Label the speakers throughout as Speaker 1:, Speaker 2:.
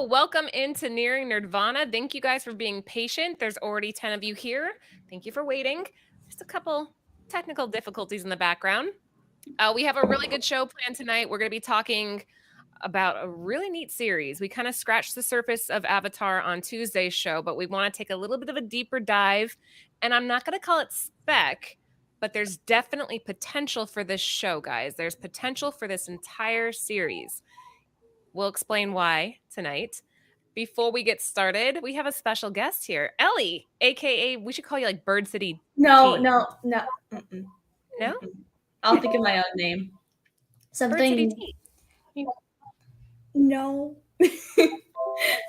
Speaker 1: welcome into Nearing Nerdvana. Thank you guys for being patient. There's already 10 of you here. Thank you for waiting. Just a couple technical difficulties in the background. We have a really good show planned tonight. We're going to be talking about a really neat series. We kind of scratched the surface of Avatar on Tuesday's show, but we want to take a little bit of a deeper dive. And I'm not going to call it spec, but there's definitely potential for this show, guys. There's potential for this entire series. We'll explain why tonight. Before we get started, we have a special guest here, Ellie, aka we should call you like Bird City.
Speaker 2: No.
Speaker 1: Mm-mm. No?
Speaker 2: I'll think of my own name. Something.
Speaker 1: Bird City Tea.
Speaker 2: No.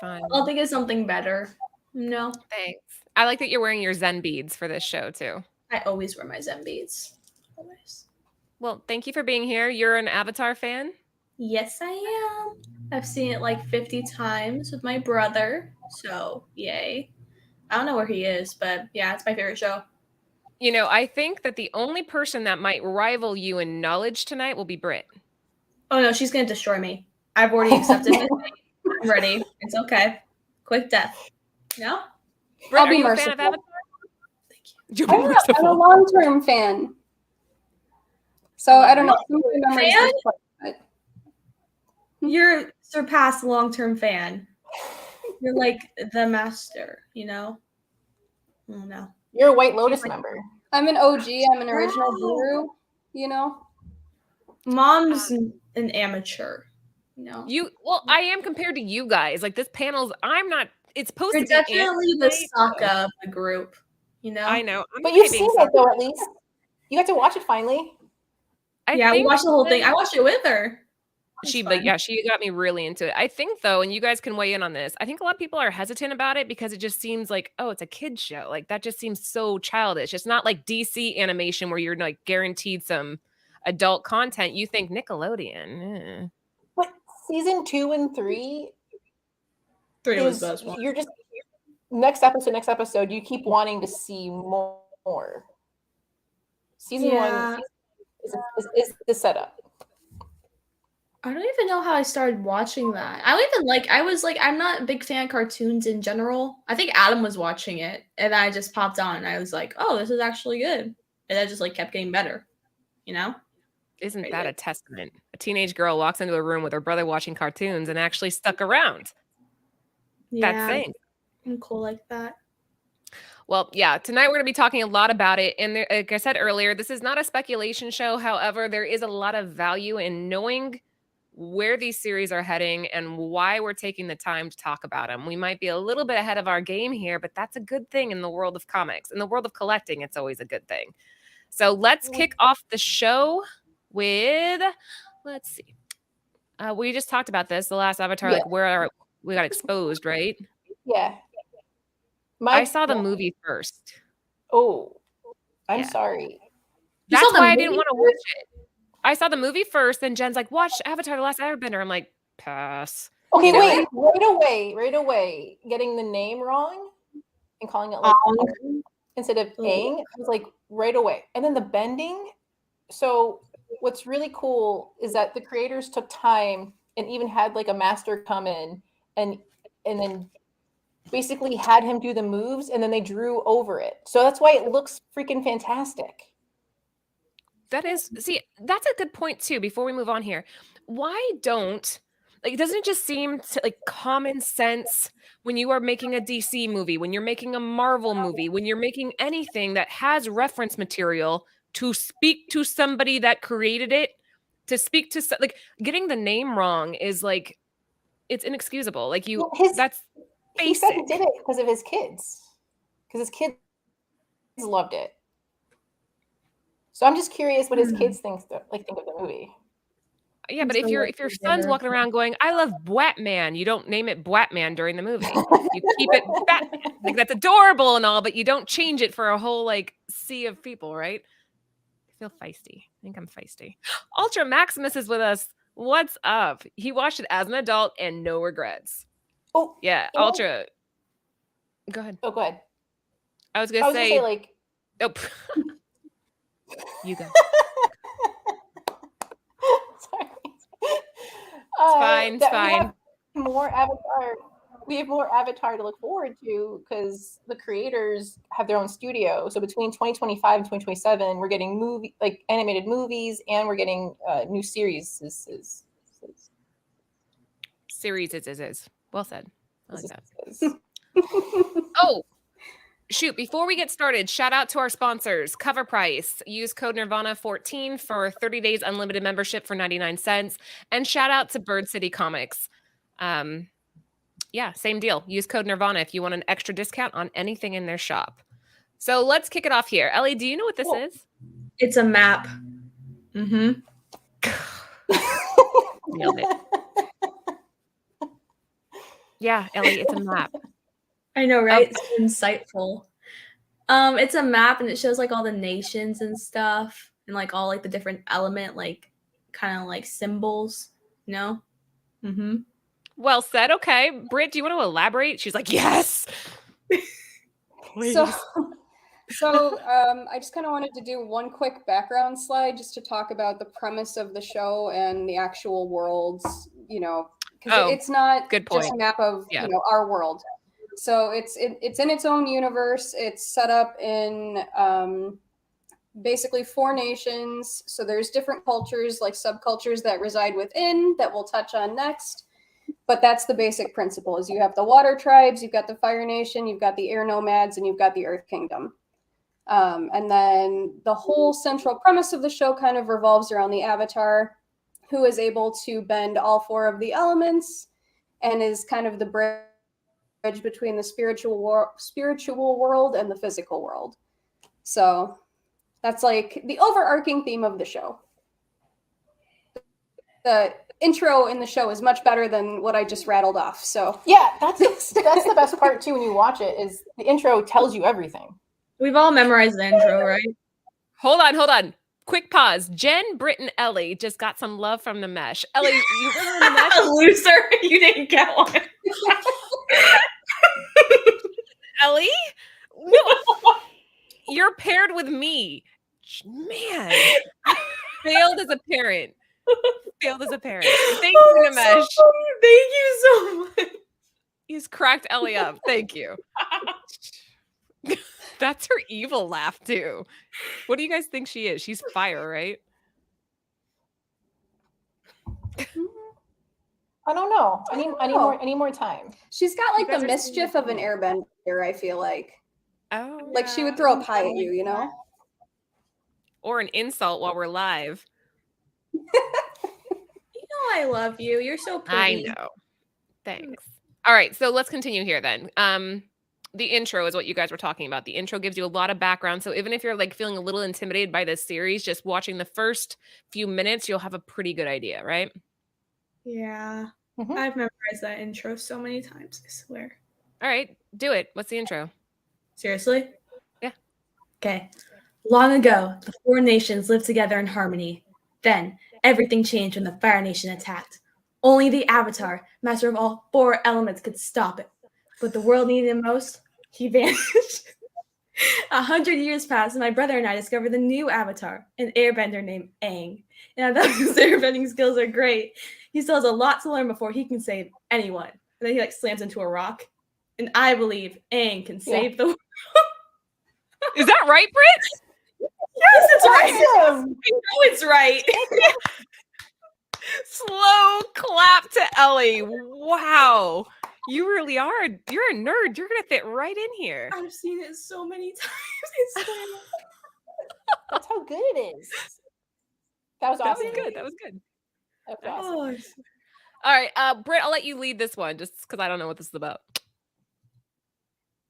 Speaker 1: Fine.
Speaker 2: I'll think of something better. No.
Speaker 1: Thanks. I like that you're wearing your Zen beads for this show too.
Speaker 2: I always wear my Zen beads. Always.
Speaker 1: Well, thank you for being here. You're an Avatar fan?
Speaker 2: Yes, I am. I've seen it like 50 times with my brother. So, yay. I don't know where he is, but yeah, it's my favorite show.
Speaker 1: You know, I think that the only person that might rival you in knowledge tonight will be Britt.
Speaker 2: Oh no, she's going to destroy me. I've already accepted it. I'm ready. It's okay. Quick death. No?
Speaker 1: Britt,
Speaker 3: I'll
Speaker 1: are
Speaker 3: be
Speaker 1: you
Speaker 3: merciful.
Speaker 1: a fan of Avatar?
Speaker 3: Thank you. I'm a long-term fan. So I don't know. Some of the memories
Speaker 2: Fan?
Speaker 3: are quite-
Speaker 2: You're surpassed long-term fan. You're like the master, you know? Oh no.
Speaker 3: You're a White Lotus member. I'm an OG. I'm an original
Speaker 2: Wow.
Speaker 3: guru. You know.
Speaker 2: Mom's an amateur. No.
Speaker 1: I am compared to you guys. Like this panel's I'm not it's supposed
Speaker 2: You're
Speaker 1: to be
Speaker 2: definitely the
Speaker 1: anime,
Speaker 2: Sokka of the group, you know?
Speaker 1: I know. I'm
Speaker 3: But
Speaker 1: okay
Speaker 3: you've
Speaker 1: being
Speaker 3: seen it though, at least. You got to watch it finally.
Speaker 2: Yeah, we
Speaker 1: think
Speaker 2: watched the whole thing. I watched it with her.
Speaker 1: she got me really into it. I think though, and you guys can weigh in on this, I think a lot of people are hesitant about it because it just seems like, oh, it's a kid's show. Like that just seems so childish. It's not like DC animation where you're like guaranteed some adult content. You think Nickelodeon.
Speaker 3: But season 2 and 3
Speaker 2: Three was
Speaker 3: is
Speaker 2: the best one.
Speaker 3: you're just next episode. You keep wanting to see more. Season 1 is the setup.
Speaker 2: I don't even know how I started watching that. I'm not a big fan of cartoons in general. I think Adam was watching it and I just popped on and I was like, oh, this is actually good. And I just like kept getting better, you know?
Speaker 1: Isn't that a testament? A teenage girl walks into a room with her brother watching cartoons and actually stuck around.
Speaker 2: Yeah,
Speaker 1: That's saying.
Speaker 2: I'm cool like that.
Speaker 1: Well, yeah, tonight we're going to be talking a lot about it. And there, like I said earlier, this is not a speculation show. However, there is a lot of value in knowing where these series are heading and why we're taking the time to talk about them. We might be a little bit ahead of our game here, but that's a good thing in the world of comics. In the world of collecting, it's always a good thing. So let's kick off the show with, let's see. We just talked about this, the last Avatar, like where we got exposed, right?
Speaker 3: Yeah.
Speaker 1: I saw the movie first.
Speaker 3: Oh, I'm sorry.
Speaker 1: That's why I didn't want to watch it. I saw the movie first, and Jen's like, watch Avatar, The Last Airbender. I'm like, pass.
Speaker 3: Okay, wait. Right away. Getting the name wrong and calling it like instead of Aang. I was like, right away. And then the bending. So what's really cool is that the creators took time and even had like a master come in and then basically had him do the moves and then they drew over it. So that's why it looks freaking fantastic.
Speaker 1: That's a good point too, before we move on here. Why don't, like, doesn't it just seem to, like common sense when you are making a DC movie, when you're making a Marvel movie, when you're making anything that has reference material to speak to somebody that created it, to speak to, like, getting the name wrong is like, it's inexcusable. Like that's basic.
Speaker 3: He said he did it because of his kids. Because his kids loved it. So I'm just curious what his kids think of the movie.
Speaker 1: Yeah, but if your son's walking around going, "I love Batman," you don't name it Batman during the movie. You keep it Batman. Like that's adorable and all, but you don't change it for a whole like sea of people, right? I feel feisty. I think I'm feisty. Ultra Maximus is with us. What's up? He watched it as an adult and no regrets.
Speaker 3: Oh
Speaker 1: yeah, Ultra. Go ahead.
Speaker 3: Oh, go ahead.
Speaker 1: I was gonna say
Speaker 3: like.
Speaker 1: Nope. You go.
Speaker 3: Sorry.
Speaker 1: It's fine.
Speaker 3: more Avatar. We have more Avatar to look forward to because the creators have their own studio. So between 2025 and 2027, we're getting animated movies, and we're getting new series.
Speaker 1: Series is. Well said. I like that. Oh, shoot. Before we get started, shout out to our sponsors. Cover Price. Use code Nirvana14 for 30 days unlimited membership for 99 cents. And shout out to Bird City Comics. Yeah, same deal. Use code Nirvana if you want an extra discount on anything in their shop. So let's kick it off here. Ellie, do you know what this is?
Speaker 2: It's a map.
Speaker 1: Nailed it. Yeah, Ellie, it's a map.
Speaker 2: I know, right? It's insightful. It's a map, and it shows like all the nations and stuff, and like all like the different element, like kind of like symbols, you know? Mm-hmm.
Speaker 1: Well said. Okay. Britt, do you want to elaborate? She's like, yes. Please.
Speaker 4: So I just kind of wanted to do one quick background slide just to talk about the premise of the show and the actual worlds, you know, because it's not just a map of, you know, our world. So it's in its own universe. It's set up in basically 4 nations. So there's different cultures, like subcultures that reside within that we'll touch on next. But that's the basic principle: is you have the water tribes, you've got the fire nation, you've got the air nomads, and you've got the earth kingdom. And then the whole central premise of the show kind of revolves around the Avatar, who is able to bend all 4 of the elements and is kind of the bridge between the spiritual world and the physical world. So that's like the overarching theme of the show. The intro in the show is much better than what I just rattled off. So
Speaker 3: yeah, that's the best part too when you watch it, is the intro tells you everything.
Speaker 2: We've all memorized the intro, right?
Speaker 1: Hold on. Quick pause. Jen, Britt, and Ellie just got some love from the mesh. Ellie, you were in the mesh?
Speaker 2: Loser, you didn't get one.
Speaker 1: Ellie? No. You're paired with me. Man. Failed as a parent. Thank you, Nimesh.
Speaker 2: So thank you so much.
Speaker 1: He's cracked Ellie up. Thank you. That's her evil laugh too. What do you guys think she is? She's fire, right?
Speaker 3: I don't know. I need more time.
Speaker 4: She's got like the mischief of an airbender, I feel like.
Speaker 1: Oh.
Speaker 4: Like she would throw a pie at you, you know?
Speaker 1: Or an insult while we're live.
Speaker 2: I love you. You're so pretty.
Speaker 1: I know. Thanks. All right, so let's continue here then. The intro is what you guys were talking about. The intro gives you a lot of background. So even if you're like feeling a little intimidated by this series, just watching the first few minutes, you'll have a pretty good idea, right?
Speaker 2: Yeah. Mm-hmm. I've memorized that intro so many times, I swear.
Speaker 1: All right, do it. What's the intro?
Speaker 2: Seriously?
Speaker 1: Yeah.
Speaker 2: Okay. Long ago, the 4 nations lived together in harmony. Then, everything changed when the Fire Nation attacked. Only the Avatar, master of all 4 elements, could stop it. But the world needed him most. He vanished. 100 years passed, and my brother and I discovered the new Avatar, an Airbender named Aang. And I thought his airbending skills are great. He still has a lot to learn before he can save anyone. And then he slams into a rock. And I believe Aang can save the world.
Speaker 1: Is that right, Britt?
Speaker 2: Yes, it's right. I know it's right.
Speaker 1: Slow clap to Ellie. Wow. You really are. You're a nerd. You're going to fit right in here.
Speaker 2: I've seen it so many times.
Speaker 3: That's how good it is. That was awesome.
Speaker 1: That was good.
Speaker 3: That was awesome.
Speaker 1: All right. Britt, I'll let you lead this one just because I don't know what this is about.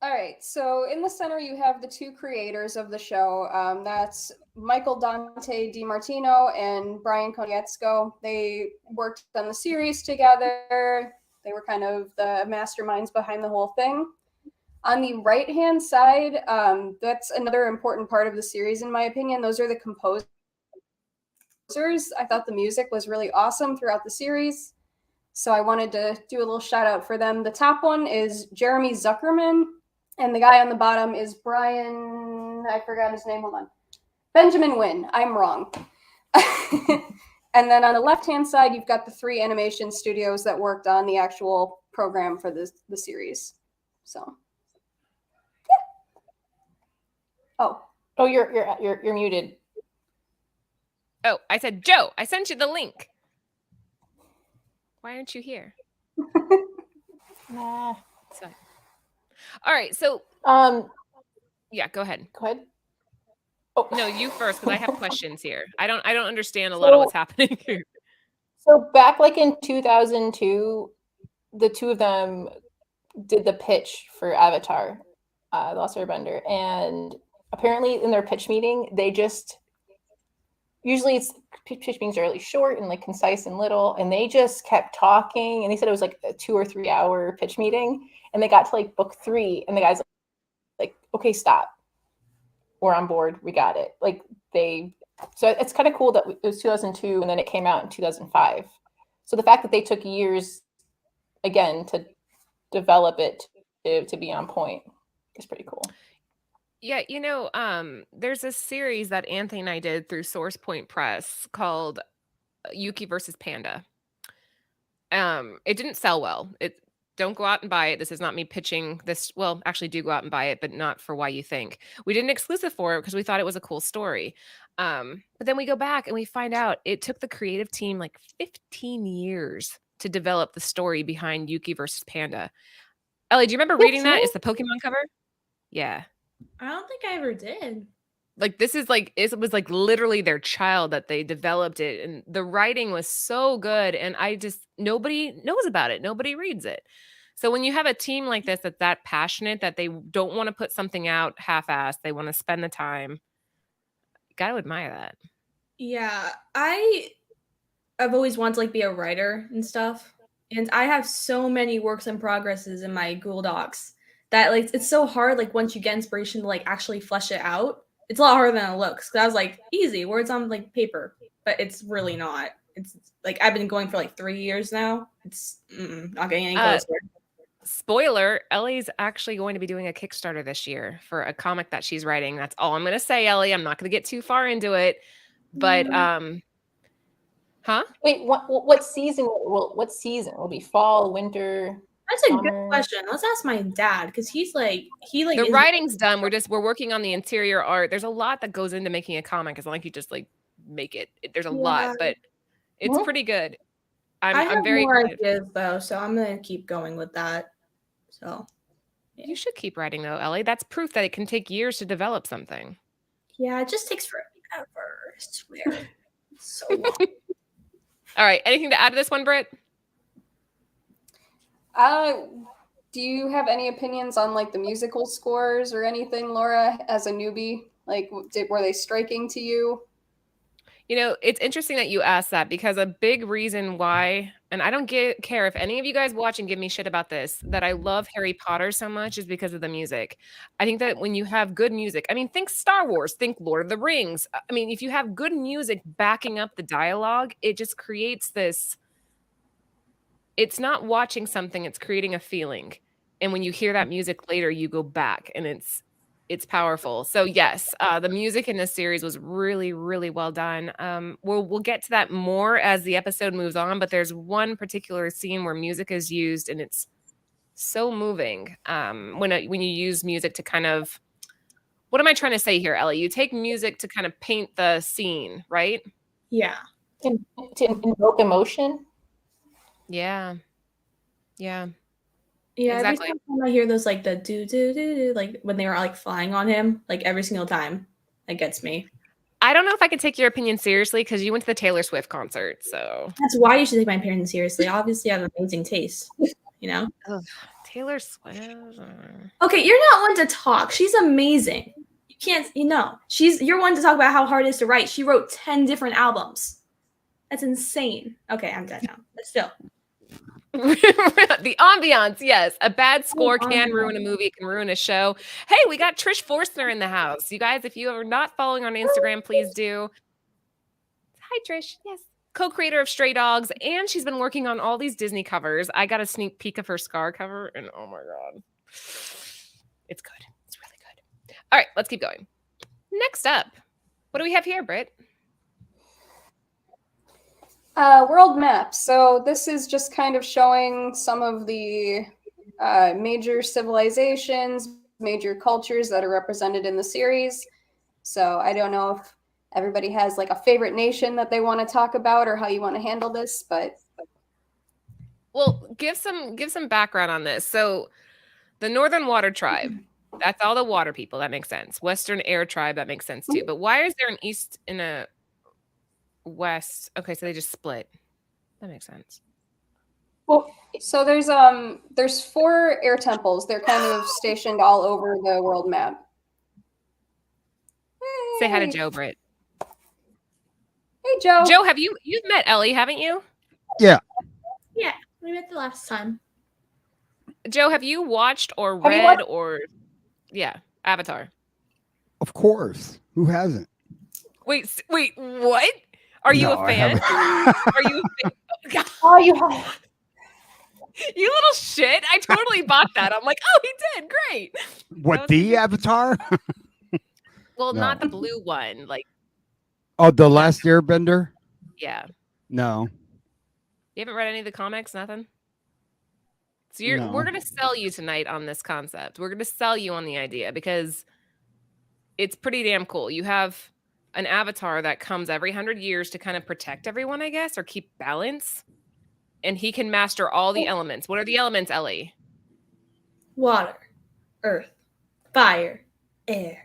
Speaker 4: All right, so in the center you have the 2 creators of the show. That's Michael Dante DiMartino and Brian Konietzko. They worked on the series together. They were kind of the masterminds behind the whole thing. On the right-hand side, that's another important part of the series, in my opinion. Those are the composers. I thought the music was really awesome throughout the series, so I wanted to do a little shout-out for them. The top one is Jeremy Zuckerman. And the guy on the bottom is Brian, I forgot his name, hold on. Benjamin Wynn, I'm wrong. And then on the left-hand side, you've got the 3 animation studios that worked on the actual program for the series. So, yeah.
Speaker 3: Oh, you're muted.
Speaker 1: Oh, I said, Joe, I sent you the link. Why aren't you here?
Speaker 3: Nah.
Speaker 1: So, all right, so yeah, go ahead.
Speaker 3: Go ahead. Oh
Speaker 1: no, you first, because I have questions here. I don't understand a lot of what's happening here.
Speaker 3: So back like in 2002, the two of them did the pitch for Avatar, The Last Airbender, and apparently in their pitch meeting, they just usually pitch meetings are really short and like concise and little, and they just kept talking. And they said it was like a 2 or 3 hour pitch meeting, and they got to like book 3, and the guy's like, "Okay, stop. We're on board. We got it." Like so it's kind of cool that it was 2002, and then it came out in 2005. So the fact that they took years again to develop it to be on point is pretty cool.
Speaker 1: Yeah, there's a series that Anthony and I did through Source Point Press called Yuki versus Panda. It didn't sell well. Don't go out and buy it. This is not me pitching this. Well, actually do go out and buy it, but not for Why You Think. We did an exclusive for it because we thought it was a cool story. But then we go back and we find out it took the creative team like 15 years to develop the story behind Yuki versus Panda. Ellie, do you remember reading that? It's the Pokemon cover? Yeah.
Speaker 2: I don't think I ever did.
Speaker 1: Like this is like it was like literally their child that they developed it, and the writing was so good, and nobody knows about it. Nobody reads it. So when you have a team like this that's that passionate that they don't want to put something out half-assed, they want to spend the time. You got to admire that.
Speaker 2: Yeah, I've always wanted to like be a writer and stuff, and I have so many works in progresses in my Google Docs that like it's so hard. Like once you get inspiration to like actually flesh it out, it's a lot harder than it looks. Because I was like, easy words on like paper, but it's really not. It's like I've been going for like 3 years now. It's not getting any closer.
Speaker 1: Spoiler, Ellie's actually going to be doing a Kickstarter this year for a comic that she's writing. That's all I'm going to say, Ellie. I'm not going to get too far into it. But huh?
Speaker 3: Wait, what season will be? Fall, winter?
Speaker 2: That's a good question. Let's ask my dad because he
Speaker 1: the writing's done. We're working on the interior art. There's a lot that goes into making a comic. It's not like you just like make it. There's a lot, but it's pretty good. I'm very
Speaker 2: more ideas though, so I'm gonna keep going with that. So
Speaker 1: you should keep writing though, Ellie. That's proof that it can take years to develop something.
Speaker 2: Yeah, it just takes forever. I swear. So long.
Speaker 1: All right. Anything to add to this one, Britt?
Speaker 4: Do you have any opinions on like the musical scores or anything, Laura, as a newbie? Like, were they striking to you?
Speaker 1: It's interesting that you asked that because a big reason why, and I don't care if any of you guys watch and give me shit about this, that I love Harry Potter so much is because of the music. I think that when you have good music, I mean, think Star Wars, think Lord of the Rings. I mean, if you have good music backing up the dialogue, it just creates this. It's not watching something, it's creating a feeling. And when you hear that music later, you go back and it's powerful. So yes, the music in this series was really, really well done. We'll get to that more as the episode moves on, but there's one particular scene where music is used and it's so moving. When you use music to kind of, what am I trying to say here, Ellie? You take music to kind of paint the scene, right?
Speaker 2: Yeah.
Speaker 3: To invoke emotion.
Speaker 1: Yeah. Yeah.
Speaker 2: Yeah,
Speaker 1: exactly.
Speaker 2: Every time I hear those like the do like when they were like flying on him, like every single time, it gets me.
Speaker 1: I don't know if I can take your opinion seriously because you went to the Taylor Swift concert, so
Speaker 2: that's why you should take my opinion seriously. Obviously, I have amazing taste,
Speaker 1: Ugh, Taylor Swift.
Speaker 2: Okay, you're not one to talk. She's amazing. You can't, you're one to talk about how hard it is to write. She wrote 10 different albums. That's insane. Okay, I'm dead now. But still.
Speaker 1: The ambiance, yes. A bad score can ruin a movie, it can ruin a show. Hey, we got Trish Forstner in the house. You guys, if you are not following on Instagram, please do. Hi, Trish. Yes. Co-creator of Stray Dogs, and she's been working on all these Disney covers. I got a sneak peek of her Scar cover, and oh my God. It's good. It's really good. All right, let's keep going. Next up, what do we have here, Britt?
Speaker 4: World map. So this is just kind of showing some of the major civilizations, major cultures that are represented in the series. So I don't know if everybody has like a favorite nation that they want to talk about or how you want to handle this, but
Speaker 1: well, give some background on this. So the Northern Water Tribe, that's all the water people. That makes sense. Western Air Tribe, that makes sense too. But why is there an east and a west? Okay, so they just split. That makes sense.
Speaker 4: Well, so there's 4 air temples. They're kind of stationed all over the world map.
Speaker 1: Hey. Say hi to Joe, Britt.
Speaker 4: Hey, Joe.
Speaker 1: Joe, you've met Ellie, haven't you?
Speaker 2: Yeah, we met the last time.
Speaker 1: Joe, have you watched or read or Avatar?
Speaker 5: Of course. Who hasn't?
Speaker 1: Wait, what? Are you a fan? Are you a fan?
Speaker 3: Oh, you have.
Speaker 1: You little shit. I totally bought that. I'm like, oh, he did. Great.
Speaker 5: What, the Avatar?
Speaker 1: Well, no. Not the blue one. Like,
Speaker 5: oh, the last Airbender?
Speaker 1: Yeah.
Speaker 5: No.
Speaker 1: You haven't read any of the comics? Nothing? So we're going to sell you tonight on this concept. We're going to sell you on the idea because it's pretty damn cool. You have an avatar that comes every 100 years to kind of protect everyone, I guess, or keep balance. And he can master all the elements. What are the elements, Ellie?
Speaker 2: Water, earth, fire, air.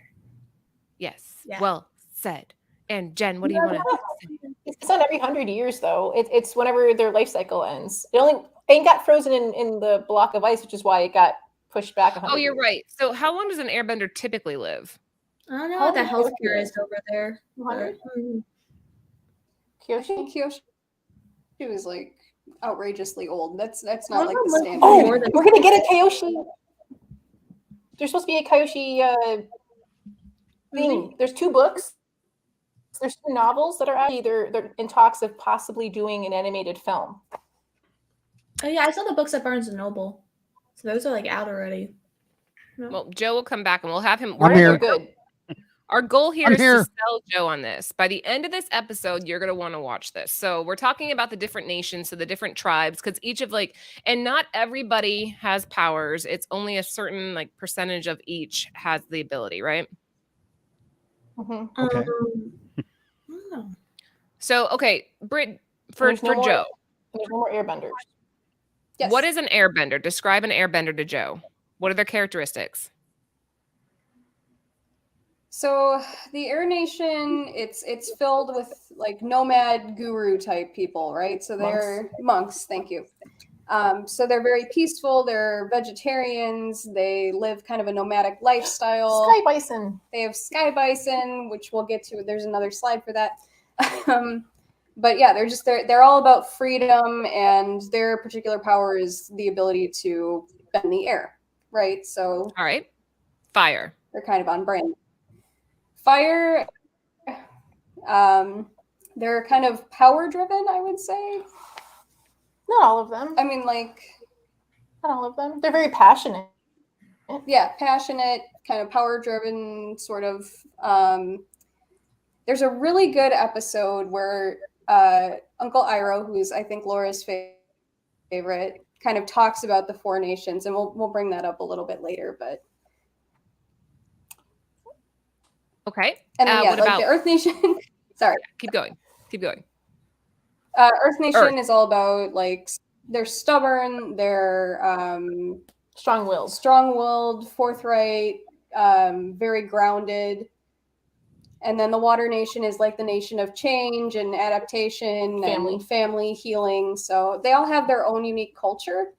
Speaker 1: Yes. Yeah. Well said. And Jen, what do you want to say?
Speaker 3: It's not every 100 years, though. It's whenever their life cycle ends. It got frozen in the block of ice, which is why it got pushed back 100
Speaker 1: Oh, you're
Speaker 3: years.
Speaker 1: right. So how long does an airbender typically live?
Speaker 2: I don't know what the healthcare is over there.
Speaker 4: Kyoshi was like outrageously old. That's not like the standard.
Speaker 3: Oh, we're gonna get a Kyoshi. There's supposed to be a Kyoshi thing. There's 2 books. There's 2 novels that are actually they're in talks of possibly doing an animated film.
Speaker 2: Oh yeah, I saw the books at Barnes and Noble. So those are like out already.
Speaker 1: Well, Joe will come back and we'll have him.
Speaker 5: I'm here.
Speaker 3: Good.
Speaker 1: Our goal here is to sell Joe on this. By the end of this episode, you're going to want to watch this. So we're talking about the different nations, so the different tribes, because each of and not everybody has powers. It's only a certain percentage of each has the ability, right?
Speaker 3: Mm-hmm.
Speaker 5: Okay.
Speaker 1: So, okay, Britt, for Joe.
Speaker 3: There's no more airbenders.
Speaker 1: Yes. What is an airbender? Describe an airbender to Joe. What are their characteristics?
Speaker 4: So the Air Nation, it's filled with nomad guru type people, right? So they're monks. Thank you. So they're very peaceful. They're vegetarians. They live kind of a nomadic lifestyle.
Speaker 3: Sky bison.
Speaker 4: They have sky bison, which we'll get to. There's another slide for that. But yeah, they're all about freedom, and their particular power is the ability to bend the air, right? So
Speaker 1: all right, fire.
Speaker 4: They're kind of on brand. Fire, they're kind of power driven, I would say.
Speaker 3: Not all of them.
Speaker 4: I mean,
Speaker 3: not all of them. They're very passionate.
Speaker 4: Yeah, passionate, kind of power driven, sort of. There's a really good episode where Uncle Iroh, who's I think Laura's favorite, kind of talks about the 4 nations, and we'll bring that up a little bit later, but.
Speaker 1: Okay.
Speaker 4: And then, what about the Earth Nation? Sorry.
Speaker 1: Keep going.
Speaker 4: Earth Nation is all about they're stubborn, they're strong-willed, forthright, very grounded. And then the Water Nation is the nation of change and adaptation and family healing. So they all have their own unique culture.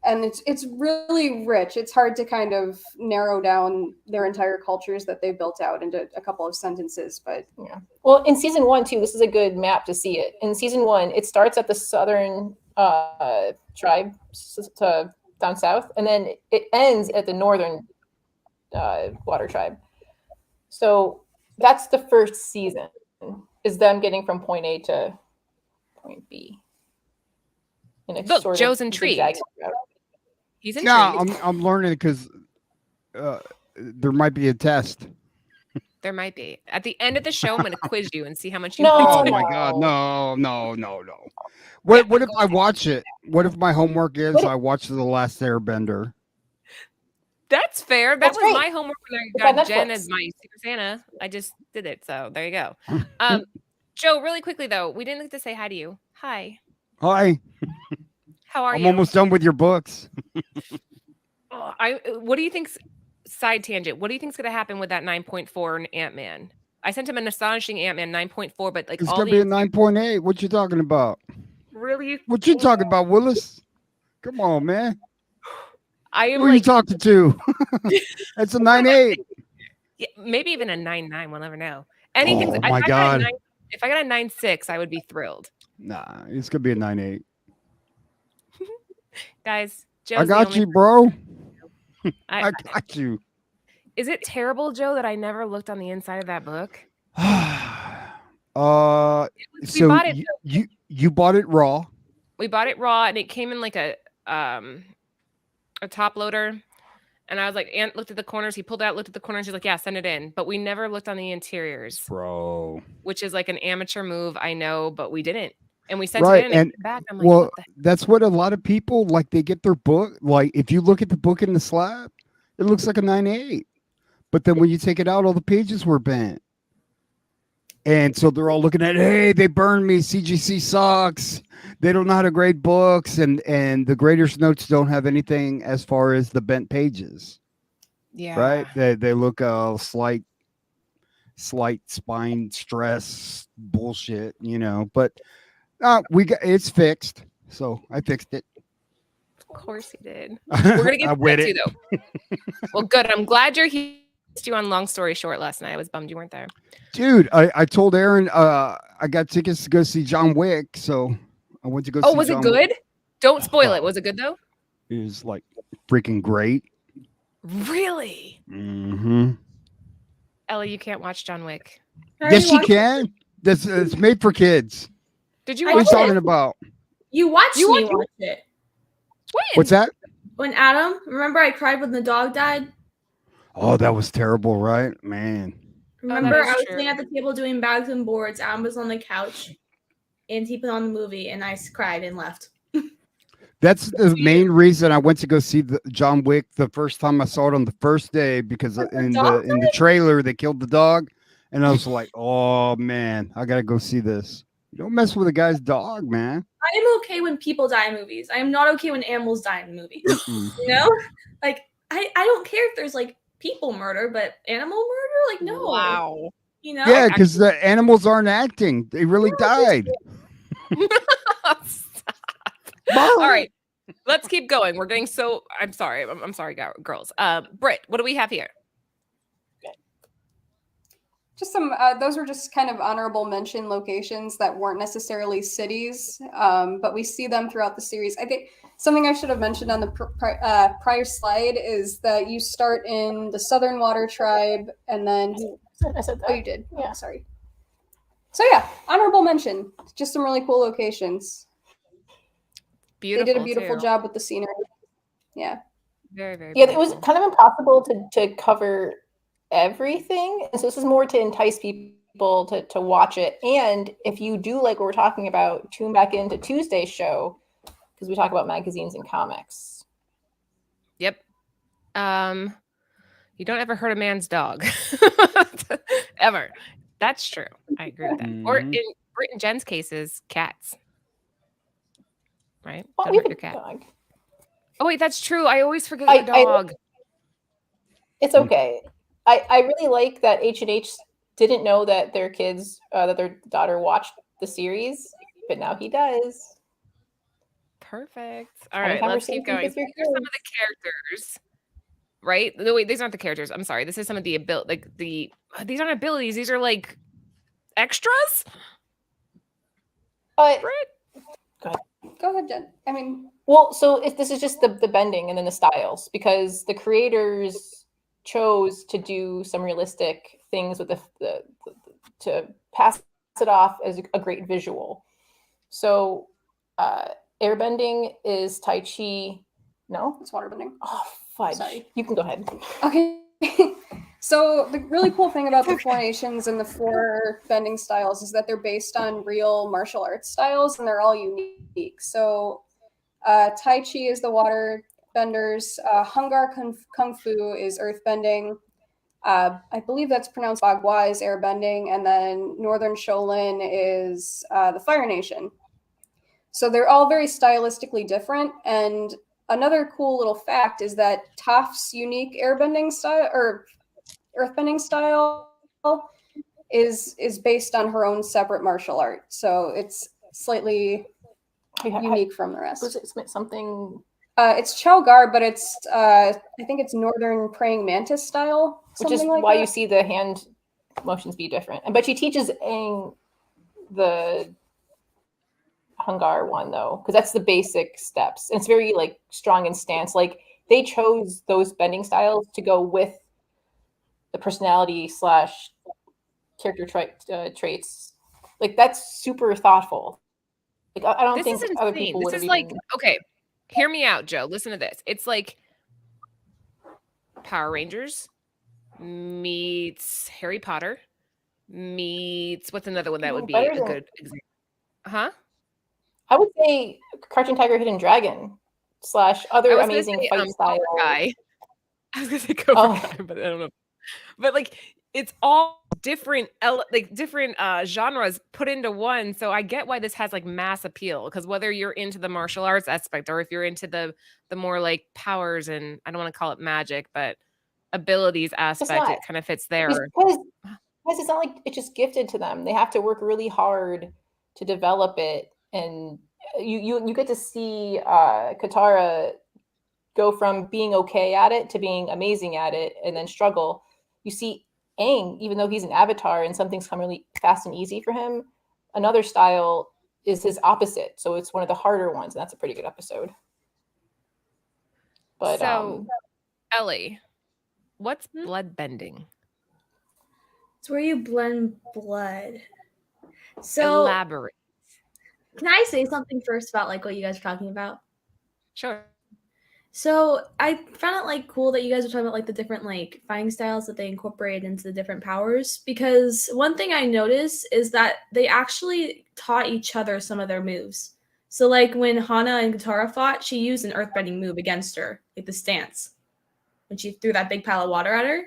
Speaker 4: And it's really rich. It's hard to kind of narrow down their entire cultures that they've built out into a couple of sentences. But
Speaker 3: yeah. Well, in season 1 too, this is a good map to see it. In season 1, it starts at the southern tribe down south, and then it ends at the northern water tribe. So that's the first season, is them getting from point A to point B.
Speaker 1: Look, Joe's intrigued. He's intrigued.
Speaker 5: Yeah, I'm learning because there might be a test.
Speaker 1: There might be. At the end of the show, I'm going to quiz you and see how much you
Speaker 3: No,
Speaker 1: know.
Speaker 5: Oh my God, no. What if I watch it? What if my homework is I watch The Last Airbender?
Speaker 1: That's fair. That
Speaker 3: That's
Speaker 1: was
Speaker 3: great.
Speaker 1: my homework when
Speaker 3: It's
Speaker 1: I
Speaker 3: on
Speaker 1: got Jen
Speaker 3: Netflix.
Speaker 1: as my Secret Santa. I just did it. So there you go. Joe, really quickly though, we didn't get to say hi to you. Hi.
Speaker 5: Hi.
Speaker 1: How are
Speaker 5: I'm
Speaker 1: you?
Speaker 5: almost done with your books.
Speaker 1: What do you think's side tangent? What do you think's going to happen with that 9.4 in Ant-Man? I sent him an astonishing Ant-Man 9.4, but like
Speaker 5: It's
Speaker 1: all
Speaker 5: gonna
Speaker 1: the
Speaker 5: be a 9.8. What you talking about?
Speaker 1: really.
Speaker 5: What you talking about, Willis? Come on, man.
Speaker 1: I am
Speaker 5: Who are you talking to? That's a 9.8.
Speaker 1: Yeah, maybe even a 9.9. We'll never know. Anything.
Speaker 5: Oh my God.
Speaker 1: If I got a 9.6, I would be thrilled.
Speaker 5: Nah, it's gonna be a 9.8.
Speaker 1: Guys, Joe's
Speaker 5: I
Speaker 1: the
Speaker 5: got
Speaker 1: only
Speaker 5: you, bro.
Speaker 1: I
Speaker 5: got you.
Speaker 1: Is it terrible, Joe, that I never looked on the inside of that book?
Speaker 5: So
Speaker 1: bought it,
Speaker 5: you bought it raw.
Speaker 1: We bought it raw, and it came in like a top loader. And I was like, Aunt looked at the corners. He pulled out, looked at the corners. He's like, yeah, send it in. But we never looked on the interiors,
Speaker 5: Bro.
Speaker 1: Which is like an amateur move, I know, but we didn't. And we sent
Speaker 5: Right,
Speaker 1: it in and back. I'm like,
Speaker 5: that's what a lot of people like. They get their book. Like, if you look at the book in the slab, it looks like a 9.8. But then when you take it out, all the pages were bent. And so they're all looking at, hey, they burned me. CGC sucks. They don't know how to grade books, and the graders' notes don't have anything as far as the bent pages.
Speaker 1: Yeah.
Speaker 5: Right? They look slight spine stress bullshit, But it's fixed. So I fixed it.
Speaker 1: Of course he did. We're gonna get to it though. Well, good. I'm glad you're here. You on long story short last night. I was bummed you weren't there.
Speaker 5: Dude, I told Aaron I got tickets to go see John Wick, so I went to go see
Speaker 1: was
Speaker 5: John
Speaker 1: it good?
Speaker 5: Wick.
Speaker 1: Don't spoil it. Was it good though?
Speaker 5: It was like freaking great.
Speaker 1: Really?
Speaker 5: Mm-hmm.
Speaker 1: Ellie, you can't watch John Wick.
Speaker 5: Yes, you can. It's made for kids.
Speaker 1: Did you
Speaker 5: What are you talking about?
Speaker 2: You watched me watch it.
Speaker 1: When?
Speaker 5: What's that?
Speaker 2: When Adam, remember I cried when the dog died?
Speaker 5: Oh, that was terrible, right? Man.
Speaker 2: Remember, I was sitting at the table doing bags and boards. Adam was on the couch, and he put on the movie, and I cried and left.
Speaker 5: That's the main reason I went to go see the John Wick the first time I saw it on the first day, because in the trailer they killed the dog, and I was like, oh man, I gotta go see this. You don't mess with a guy's dog, man.
Speaker 2: I am okay when people die in movies. I am not okay when animals die in movies. Like I don't care if there's like people murder, but animal murder, like no.
Speaker 1: Wow.
Speaker 5: Yeah, because the animals aren't acting; they really died.
Speaker 1: All right, let's keep going. We're getting so. I'm sorry. I'm sorry, girls. Britt, what do we have here?
Speaker 4: Just some. Those were just kind of honorable mention locations that weren't necessarily cities, but we see them throughout the series. I think something I should have mentioned on the prior slide is that you start in the Southern Water Tribe, and then
Speaker 3: I said that.
Speaker 4: Oh, you did.
Speaker 3: Yeah.
Speaker 4: Oh, sorry. So yeah, honorable mention. Just some really cool locations.
Speaker 1: Beautiful.
Speaker 4: They did a beautiful job with the scenery. Yeah.
Speaker 1: Very, very.
Speaker 3: Yeah, beautiful. It was kind of impossible to cover everything, and so this is more to entice people to watch it. And if you do like what we're talking about, tune back into Tuesday's show, because we talk about magazines and comics.
Speaker 1: Yep. You don't ever hurt a man's dog. Ever. That's true. I agree with that. Or in Britt and Jen's cases, cats. Right?
Speaker 3: Well,
Speaker 1: don't hurt your cat.
Speaker 3: Dog.
Speaker 1: Oh wait, that's true. I always forget your dog.
Speaker 3: It's okay. I really like that H&H didn't know that their kids, that their daughter watched the series, but now he does.
Speaker 1: Perfect. All right, let's keep going. These are some of the characters, right? No, wait, these aren't the characters. I'm sorry. This is some of the these aren't abilities. These are like extras.
Speaker 3: Britt?
Speaker 4: Go ahead, Jen. I mean,
Speaker 3: well, so if this is just the bending and then the styles, because the creators chose to do some realistic things with the to pass it off as a great visual. So airbending is Tai Chi. No,
Speaker 4: it's waterbending.
Speaker 3: Oh, fudge.
Speaker 4: Sorry.
Speaker 3: You can go ahead.
Speaker 4: Okay. So the really cool thing about the four nations and the four bending styles is that they're based on real martial arts styles, and they're all unique. So Tai Chi is the water benders. Hungar Kung Fu is earth bending. I believe that's pronounced Bagua is air bending, and then Northern Shaolin is the Fire Nation. So they're all very stylistically different. And another cool little fact is that Toph's unique airbending style or earthbending style is based on her own separate martial art. So it's slightly unique from the rest.
Speaker 3: Was it something?
Speaker 4: It's Chow Gar, but it's I think it's Northern Praying Mantis style,
Speaker 3: which is
Speaker 4: like
Speaker 3: why
Speaker 4: that.
Speaker 3: You see the hand motions be different. But she teaches Aang the Hungar one though, because that's the basic steps. And it's very like strong in stance. Like they chose those bending styles to go with the personality / character traits. Like that's super thoughtful. Like I don't think other people would have
Speaker 1: like okay. Hear me out, Joe. Listen to this. It's like Power Rangers meets Harry Potter meets what's another one that would be a good example? Huh?
Speaker 3: I would say Crouching Tiger, Hidden Dragon / other amazing fight style
Speaker 1: guy. I was gonna say Cobra Kai, but I don't know. But like it's all different genres put into one. So I get why this has like mass appeal, because whether you're into the martial arts aspect or if you're into the more like powers and I don't want to call it magic, but abilities aspect, it kind of fits there.
Speaker 3: Because it's not like it's just gifted to them. They have to work really hard to develop it. And you get to see Katara go from being okay at it to being amazing at it and then struggle. You see Aang, even though he's an avatar and some things come really fast and easy for him, another style is his opposite. So it's one of the harder ones, and that's a pretty good episode. But
Speaker 1: so, Ellie, what's blood bending?
Speaker 2: It's where you blend blood. So
Speaker 1: elaborate.
Speaker 2: Can I say something first about like what you guys are talking about?
Speaker 1: Sure.
Speaker 2: So I found it like cool that you guys are talking about like the different like fighting styles that they incorporate into the different powers, because one thing I noticed is that they actually taught each other some of their moves. So like when Hana and Katara fought, she used an earthbending move against her, like the stance, when she threw that big pile of water at her.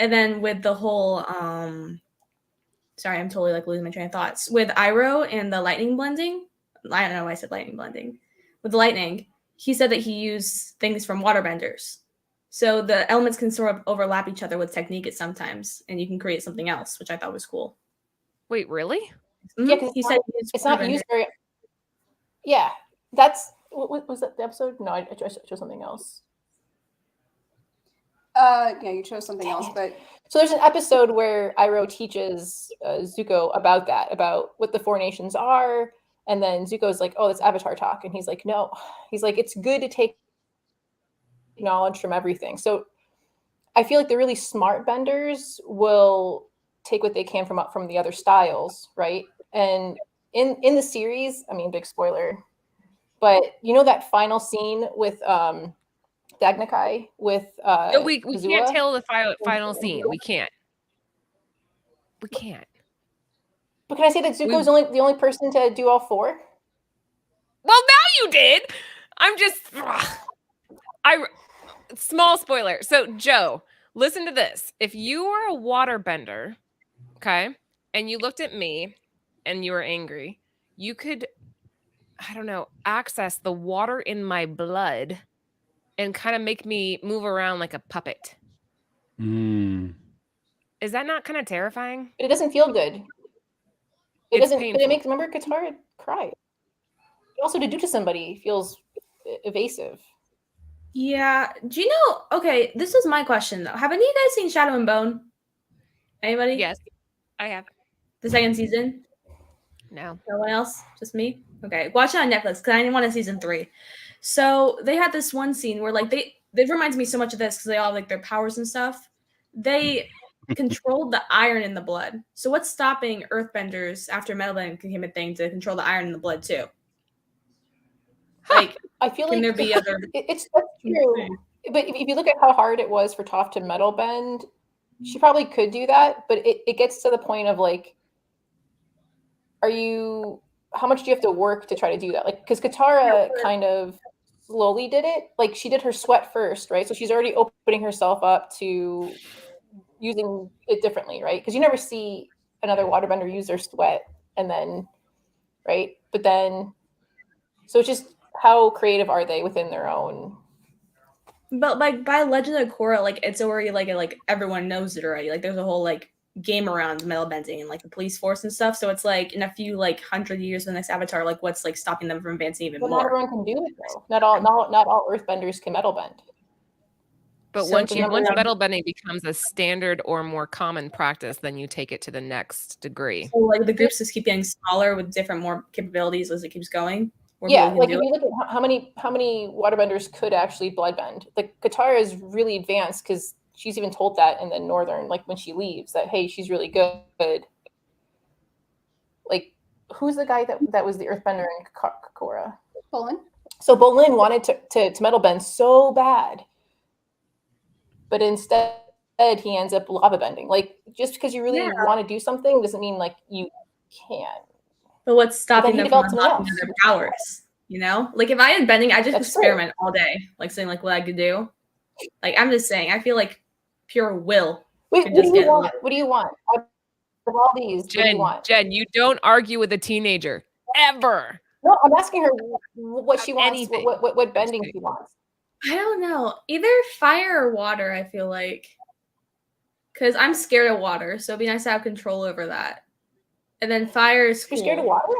Speaker 2: And then with the whole sorry, I'm totally like losing my train of thoughts. With Iroh and the lightning blending, I don't know why I said lightning blending. With the lightning, he said that he used things from waterbenders. So the elements can sort of overlap each other with technique sometimes, and you can create something else, which I thought was cool.
Speaker 1: Wait, really?
Speaker 2: Mm-hmm.
Speaker 3: Yeah,
Speaker 2: he said
Speaker 3: it's not used very. Yeah, that's what was that the episode? No, I chose something else.
Speaker 4: Yeah, you chose something else, but
Speaker 3: so there's an episode where Iroh teaches Zuko about what the four nations are, and then Zuko's like, "Oh, that's Avatar talk," and he's like, "No," he's like, "It's good to take knowledge from everything." So I feel like the really smart benders will take what they can from the other styles, right? And in the series, I mean, big spoiler, but you know that final scene with Dagnakai with
Speaker 1: no, we can't tell the final scene. We can't. But
Speaker 3: can I say that Zuko's the only person to do all four?
Speaker 1: Well, now you did. I'm just small spoiler. So Joe, listen to this. If you were a waterbender, okay, and you looked at me and you were angry, you could, I don't know, access the water in my blood and kind of make me move around like a puppet. Is that not kind of terrifying?
Speaker 3: It doesn't feel good. It doesn't. Painful. But it makes, remember, Katara cry. Also, to do to somebody feels evasive.
Speaker 2: Yeah. Do you know? Okay, this is my question though. Have any of you guys seen Shadow and Bone? Anybody?
Speaker 1: Yes, I have.
Speaker 2: The second season?
Speaker 1: No.
Speaker 2: No one else? Just me? Okay. Watch it on Netflix because I didn't want a season 3. So they had this one scene where like they reminds me so much of this because they all have like their powers and stuff. They controlled the iron in the blood. So what's stopping earthbenders after metalbending became a thing to control the iron in the blood too? Like,
Speaker 3: I feel
Speaker 2: can
Speaker 3: like
Speaker 2: there be other?
Speaker 3: That's true. But if you look at how hard it was for Toph to metal bend, she probably could do that, but it gets to the point of like, how much do you have to work to try to do that? Like, because Katara kind of slowly did it. Like, she did her sweat first, right? So she's already opening herself up to using it differently, right? Because you never see another waterbender use their sweat and then, right? But then, so it's just how creative are they within their own.
Speaker 2: But like by Legend of Korra, like it's already like everyone knows it already. Like there's a whole like game around metal bending and like the police force and stuff. So it's like in a few like 100 years of the next Avatar, like what's like stopping them from advancing even more?
Speaker 3: Not everyone can do it though. Not all earthbenders can metal bend.
Speaker 1: But once metal bending becomes a standard or more common practice, then you take it to the next degree.
Speaker 2: So like the groups just keep getting smaller with different more capabilities as it keeps going.
Speaker 3: Yeah, like if you look at how many waterbenders could actually blood bend, like Katara is really advanced because she's even told that in the Northern, like when she leaves, that hey, she's really good. Like, who's the guy that was the Earthbender in Korra?
Speaker 4: Bolin.
Speaker 3: So Bolin wanted to metal bend so bad, but instead he ends up lava bending. Like, just because you really want to do something doesn't mean like you can.
Speaker 2: But what's stopping them from unlocking their powers? You know, like if I had bending, I just experiment all day, like saying like what I could do. Like I'm just saying, I feel like pure will.
Speaker 3: Wait, what do you want? What do you want? Of all these,
Speaker 1: Jen,
Speaker 3: what do you want?
Speaker 1: Jen, you don't argue with a teenager ever.
Speaker 3: No, I'm asking her what she wants. What bending she wants.
Speaker 2: I don't know. Either fire or water. I feel like, because I'm scared of water, so it'd be nice to have control over that. And then fire is cool.
Speaker 3: You're scared of water?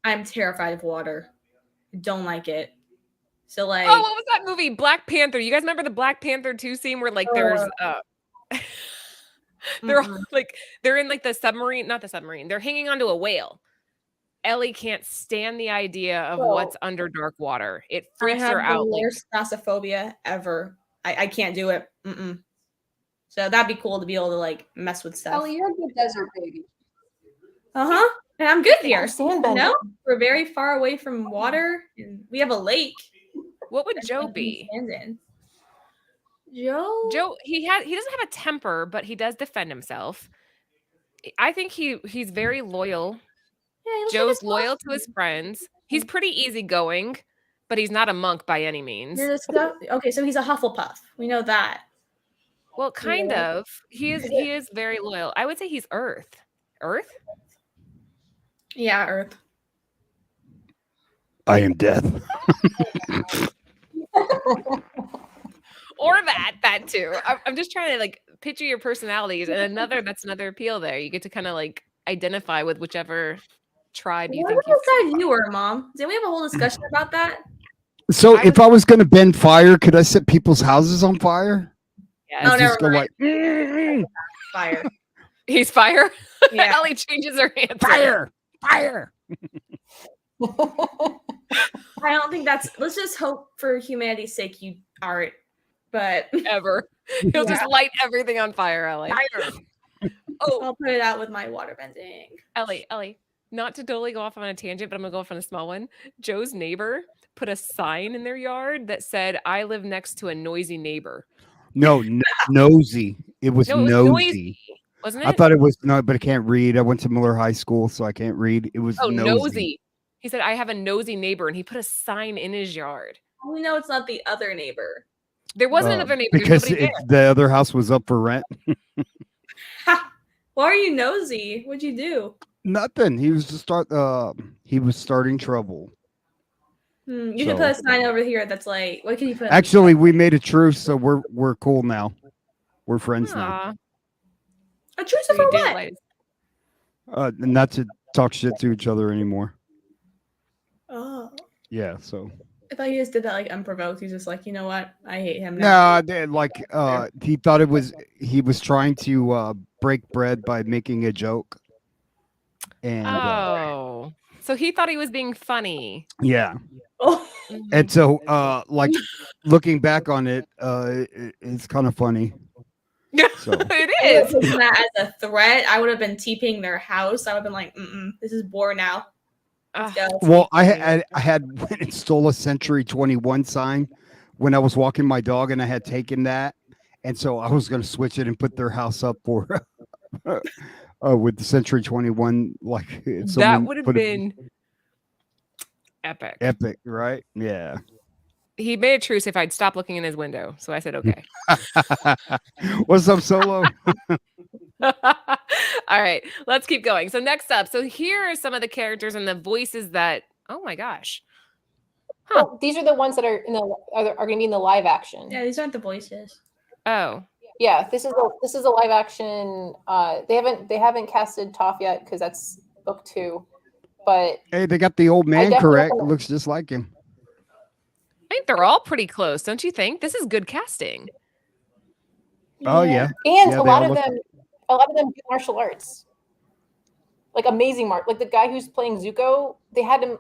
Speaker 2: I'm terrified of water. I don't like it. So like,
Speaker 1: oh, what was that movie? Black Panther. You guys remember the Black Panther 2 scene where like there's they're like they're in like the submarine, not the submarine. They're hanging onto a whale. Ellie can't stand the idea of what's under dark water. It freaks her out.
Speaker 2: The worst thalassophobia ever. I can't do it. So that'd be cool to be able to like mess with stuff.
Speaker 4: Ellie, you're a good desert baby.
Speaker 2: And I'm good here. No, we're very far away from water, and we have a lake.
Speaker 1: What would Joe be? Joe, he doesn't have a temper, but he does defend himself. I think he's very loyal. Yeah, Joe's loyal to his friends. He's pretty easygoing, but he's not a monk by any means.
Speaker 2: Okay, so he's a Hufflepuff. We know that.
Speaker 1: Well, kind of. He is very loyal. I would say he's Earth. Earth?
Speaker 2: Yeah, Earth.
Speaker 5: I am death.
Speaker 1: Or that too. I'm just trying to like picture your personalities, and that's another appeal there. You get to kind of like identify with whichever tribe you think
Speaker 2: you were, Mom. Didn't we have a whole discussion about that?
Speaker 5: So if I was going to bend fire, could I set people's houses on fire?
Speaker 1: Yeah.
Speaker 2: Oh, never mind.
Speaker 5: Like,
Speaker 2: fire.
Speaker 1: He's fire?
Speaker 2: Yeah.
Speaker 1: Ellie changes her answer.
Speaker 5: Fire.
Speaker 2: I don't think let's just hope for humanity's sake you aren't, but
Speaker 1: ever. He'll just light everything on fire, Ellie.
Speaker 2: Fire. Oh, I'll put it out with my water bending.
Speaker 1: Ellie, not to totally go off on a tangent, but I'm gonna go off on a small one. Joe's neighbor put a sign in their yard that said, "I live next to a noisy neighbor."
Speaker 5: No, nosy. It was nosy.
Speaker 1: Wasn't it?
Speaker 5: I thought it was but I can't read. I went to Miller High School, so I can't read. It was nosy.
Speaker 1: He said, "I have a nosy neighbor," and he put a sign in his yard.
Speaker 2: We know it's not the other neighbor.
Speaker 1: There wasn't another neighbor
Speaker 5: because the other house was up for rent.
Speaker 2: Why are you nosy? What'd you do?
Speaker 5: Nothing. He was he was starting trouble.
Speaker 2: You should put a sign over here that's like, what can you put?
Speaker 5: Actually, we made a truce, so we're cool now. We're friends now.
Speaker 2: A truce for what?
Speaker 5: Not to talk shit to each other anymore.
Speaker 2: Oh.
Speaker 5: Yeah, so.
Speaker 2: I thought he just did that like unprovoked. He's just like, you know what? I hate him now.
Speaker 5: No, he thought he was trying to break bread by making a joke. And
Speaker 1: so he thought he was being funny.
Speaker 5: Yeah.
Speaker 2: Oh.
Speaker 5: And so like looking back on it, it's kind of funny.
Speaker 1: So. It is.
Speaker 2: That as a threat, I would have been TPing their house. I would have been like, this is war now.
Speaker 5: Well, I had went and stole a Century 21 sign when I was walking my dog, and I had taken that, And so I was going to switch it and put their house up for with the Century 21. Like
Speaker 1: that would have been epic.
Speaker 5: Epic, right? Yeah.
Speaker 1: He made a truce if I'd stop looking in his window. So I said, okay.
Speaker 5: What's up, Solo?
Speaker 1: All right, let's keep going. So next up, so here are some of the characters and the voices that, oh my gosh.
Speaker 3: Huh. Well, these are the ones that are going to be in the live action.
Speaker 2: Yeah, these aren't the voices.
Speaker 1: Oh.
Speaker 3: Yeah, this is a live action. They haven't casted Toph yet because that's book 2. But
Speaker 5: hey, they got the old man correct. It looks just like him.
Speaker 1: I think they're all pretty close, don't you think? This is good casting.
Speaker 5: Oh yeah.
Speaker 3: And a lot of them do martial arts. Like amazing like the guy who's playing Zuko, they had him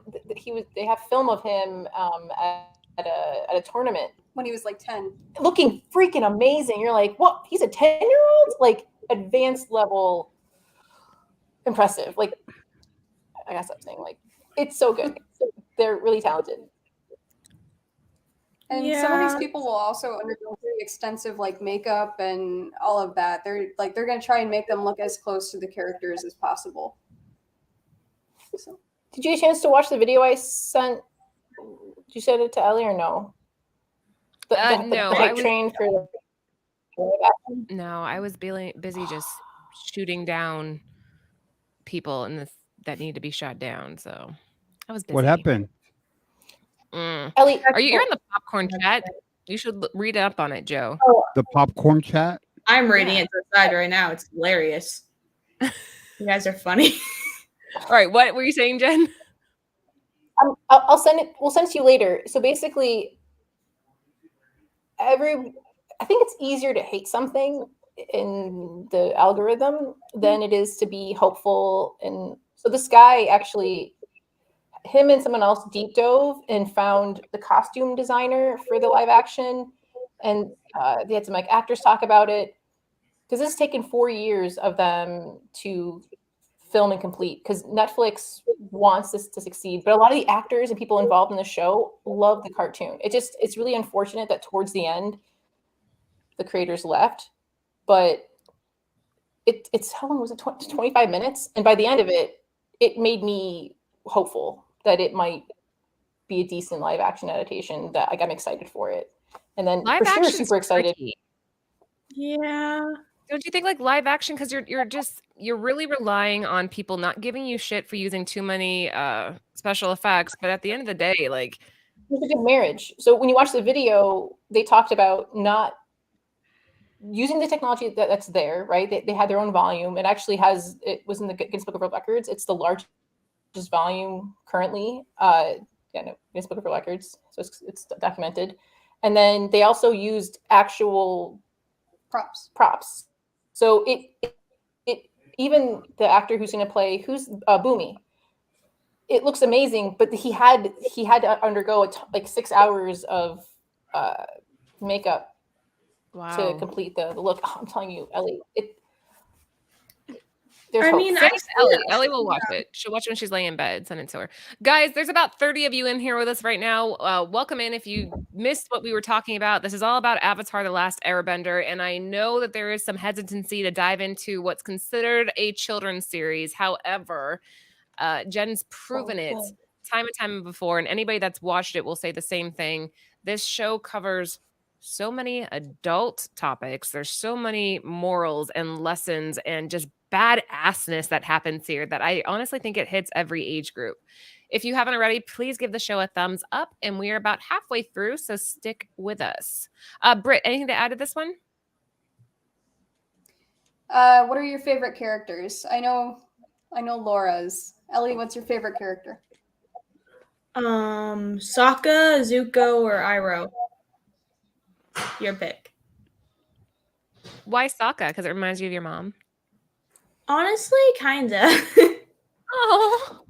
Speaker 3: they have film of him at a tournament
Speaker 4: when he was like 10.
Speaker 3: Looking freaking amazing. You're like, what? He's a 10-year-old? Like advanced level impressive. Like I guess I'm saying like it's so good. They're really talented.
Speaker 4: And some of these people will also undergo very extensive like makeup and all of that. They're going to try and make them look as close to the characters as possible.
Speaker 3: So, did you get a chance to watch the video I sent? Did you send it to Ellie or no?
Speaker 1: No,
Speaker 3: I trained for
Speaker 1: No, I was busy just shooting down people that need to be shot down. So I was busy.
Speaker 5: What happened?
Speaker 3: Ellie,
Speaker 1: you're in the popcorn chat? You should read up on it, Joe.
Speaker 5: The popcorn chat?
Speaker 2: I'm reading it to the side right now. It's hilarious. You guys are funny.
Speaker 1: All right, what were you saying, Jen?
Speaker 3: I'll send it. We'll send it to you later. So basically, I think it's easier to hate something in the algorithm than it is to be hopeful. And so this guy actually, him and someone else deep dove and found the costume designer for the live action, and they had some like actors talk about it because this has taken 4 years of them to film and complete because Netflix wants this to succeed, but a lot of the actors and people involved in the show love the cartoon. It's really unfortunate that towards the end the creators left, but it's how long was it? 25 minutes, and by the end of it made me hopeful that it might be a decent live action adaptation. That I'm excited for it, and then
Speaker 1: live
Speaker 3: for sure
Speaker 1: action's
Speaker 3: super excited.
Speaker 1: tricky.
Speaker 2: Yeah.
Speaker 1: Don't you think like live action, because you're really relying on people not giving you shit for using too many special effects, but at the end of the day, like
Speaker 3: it's a good marriage. So when you watch the video, they talked about not using the technology that's there, right? They had their own volume. It was in the Guinness Book of World Records. It's the largest volume currently. Guinness Book of World Records. So it's documented. And then they also used actual props. So it even the actor who's going to play Boomy, it looks amazing, but he had to undergo like 6 hours of makeup to complete the look. Oh, I'm telling you, Ellie,
Speaker 1: Ellie will watch it. She'll watch it when she's laying in bed. Send it to her. Guys, there's about 30 of you in here with us right now. Welcome in. If you missed what we were talking about, this is all about Avatar: The Last Airbender. And I know that there is some hesitancy to dive into what's considered a children's series. However, Jen's proven it time and time before. And anybody that's watched it will say the same thing. This show covers so many adult topics. There's so many morals and lessons and just badassness that happens here that I honestly think it hits every age group. If you haven't already, please give the show a thumbs up, and we are about halfway through, so stick with us. Britt, anything to add to this one?
Speaker 4: What are your favorite characters? I know Laura's. Ellie, what's your favorite character?
Speaker 2: Sokka, Zuko, or Iroh. Your pick.
Speaker 1: Why Sokka? Because it reminds you of your mom.
Speaker 2: Honestly, kinda.
Speaker 1: Oh,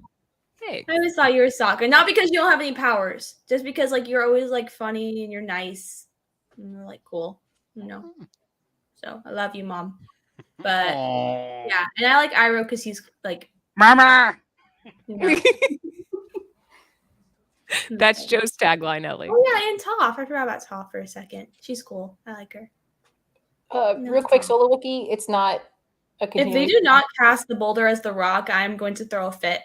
Speaker 1: thanks.
Speaker 2: I always thought you were Sokka. Not because you don't have any powers, just because like you're always like funny and you're nice and you're like cool, you know. So I love you, Mom. But yeah, and I like Iroh because he's like
Speaker 5: Mama.
Speaker 2: You know.
Speaker 1: That's Joe's tagline, Ellie.
Speaker 2: Oh yeah, and Toph. I forgot about Toph for a second. She's cool. I like her.
Speaker 3: Real quick, Solo Wookie, it's not a
Speaker 2: If they
Speaker 3: continuation.
Speaker 2: do not cast the boulder as the rock, I'm going to throw a fit.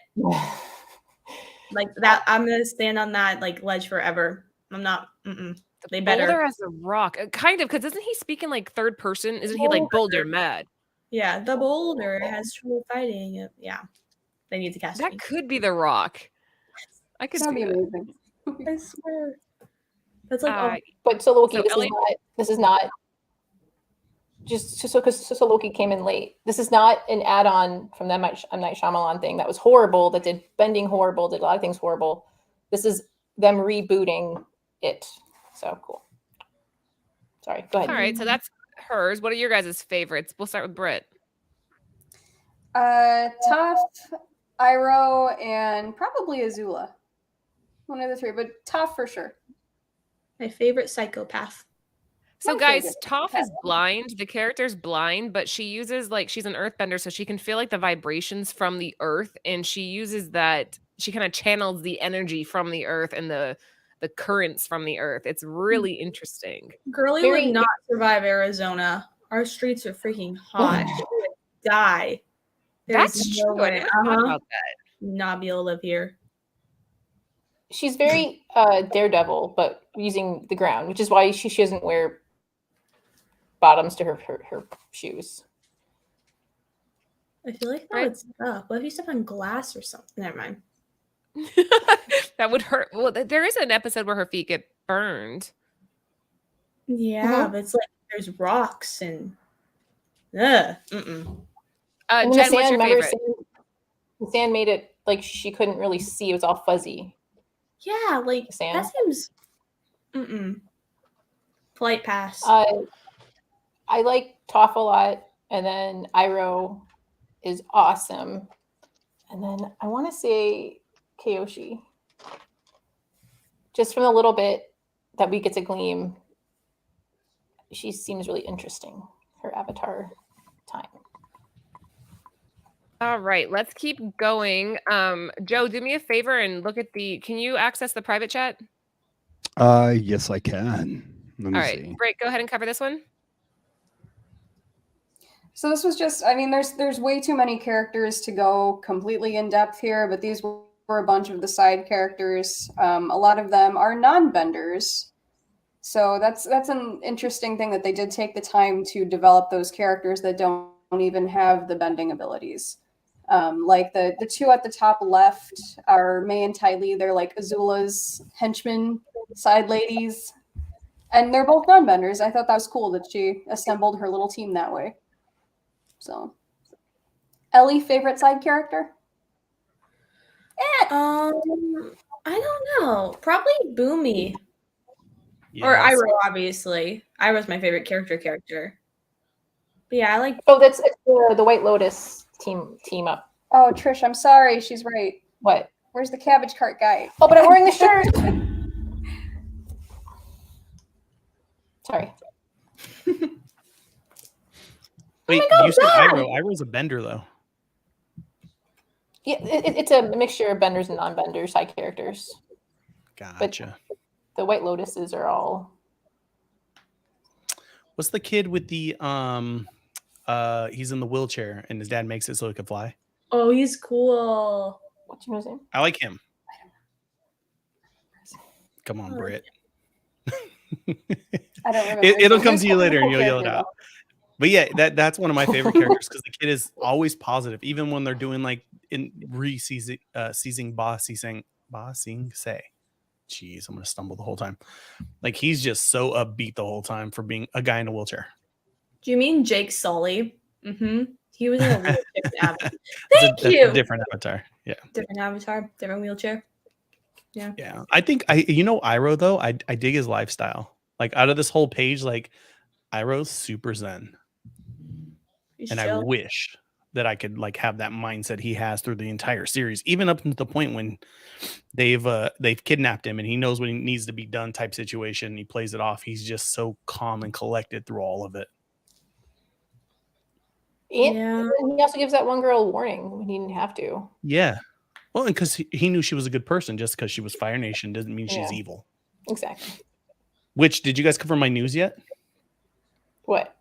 Speaker 2: Like that, I'm gonna stand on that like ledge forever. I'm not. They better.
Speaker 1: Boulder as a rock, kind of, because isn't he speaking like third person? Isn't he like Boulder mad?
Speaker 2: Yeah, the boulder has trouble fighting it. Yeah, they need to cast
Speaker 1: that
Speaker 2: me.
Speaker 1: Could be the rock. I could
Speaker 4: That'd be
Speaker 1: that.
Speaker 4: amazing.
Speaker 2: I swear. That's like.
Speaker 3: But Solo Wookie,
Speaker 1: so
Speaker 3: this
Speaker 1: Ellie-
Speaker 3: is not. Just so because Solo Wookie came in late. This is not an add-on from the M. Night Shyamalan thing that was horrible. That did bending horrible. Did a lot of things horrible. This is them rebooting it. So cool. Sorry, go ahead.
Speaker 1: All right, so that's hers. What are your guys' favorites? We'll start with Britt.
Speaker 4: Toph, Iroh, and probably Azula. One of the three, but Toph for sure.
Speaker 2: My favorite psychopath.
Speaker 1: So guys, Toph is blind. The character's blind, but she uses she's an earthbender, so she can feel like the vibrations from the earth, and she uses that. She kind of channels the energy from the earth and the currents from the earth. It's really interesting.
Speaker 2: Girlie would not survive Arizona. Our streets are freaking hot. She would die.
Speaker 1: That's true. I never thought about that.
Speaker 2: Not be able to live here.
Speaker 3: She's very Daredevil, but using the ground, which is why she doesn't wear bottoms to her shoes.
Speaker 2: I feel like that would suck. What if you step on glass or something? Never mind.
Speaker 1: That would hurt. Well, there is an episode where her feet get burned.
Speaker 2: Yeah, but it's like there's rocks and
Speaker 3: And
Speaker 1: Jen,
Speaker 3: the
Speaker 1: what's
Speaker 3: sand,
Speaker 1: your favorite?
Speaker 3: The sand made it like she couldn't really see. It was all fuzzy.
Speaker 2: Yeah, like
Speaker 3: sand.
Speaker 2: that seems polite pass.
Speaker 3: I like Toph a lot, and then Iroh is awesome, and then I want to say Kyoshi. Just from a little bit that we get to glean, she seems really interesting. Her avatar time.
Speaker 1: All right, let's keep going. Joe, do me a favor and look at can you access the private chat?
Speaker 5: Yes, I can. Let me
Speaker 1: All right,
Speaker 5: see.
Speaker 1: great. Go ahead and cover this one.
Speaker 4: So this was just, I mean, there's way too many characters to go completely in depth here, but these were a bunch of the side characters. A lot of them are non-benders. So that's an interesting thing that they did take the time to develop those characters that don't even have the bending abilities. Like the two at the top left are Mei and Ty Lee. They're like Azula's henchmen, side ladies. And they're both non-benders. I thought that was cool that she assembled her little team that way. So, Ellie, favorite side character?
Speaker 2: I don't know. Probably Boomy. Yes. Or Iroh, obviously. Iroh's my favorite character. But yeah, I like.
Speaker 3: Oh, that's the White Lotus team up.
Speaker 4: Oh, Trish, I'm sorry. She's right.
Speaker 3: What?
Speaker 4: Where's the cabbage cart guy?
Speaker 3: Oh, but I'm wearing the shirt. Sorry.
Speaker 6: Wait, you said Iroh. Iroh's a bender, though.
Speaker 3: Yeah, it's a mixture of benders and non-benders, side characters.
Speaker 6: Gotcha.
Speaker 3: But the White Lotuses are all.
Speaker 6: What's the kid with the he's in the wheelchair and his dad makes it so he can fly?
Speaker 2: Oh, he's cool.
Speaker 3: What's your name?
Speaker 6: I like him. Come on, Britt.
Speaker 4: I don't remember.
Speaker 6: It'll come to you later and you'll yell it out. But yeah, that's one of my favorite characters because the kid is always positive, even when they're doing like in seizing Ba Sing Se. Jeez, I'm gonna stumble the whole time. Like he's just so upbeat the whole time for being a guy in a wheelchair.
Speaker 2: Do you mean Jake Sully? Mm-hmm. He was in a wheelchair.
Speaker 6: That's a different avatar. Yeah.
Speaker 2: Different avatar, different wheelchair. Yeah.
Speaker 6: Yeah. I think Iroh though, I dig his lifestyle. Like out of this whole page, like Iroh's super zen. And I wish that I could like have that mindset he has through the entire series, even up to the point when they've kidnapped him and he knows what he needs to be done type situation. He plays it off. He's just so calm and collected through all of it.
Speaker 3: And he also gives that one girl a warning when he didn't have to.
Speaker 6: Yeah. Well, and because he knew she was a good person, just because she was Fire Nation doesn't mean she's evil.
Speaker 3: Exactly.
Speaker 6: Which, did you guys cover my news yet?
Speaker 3: What?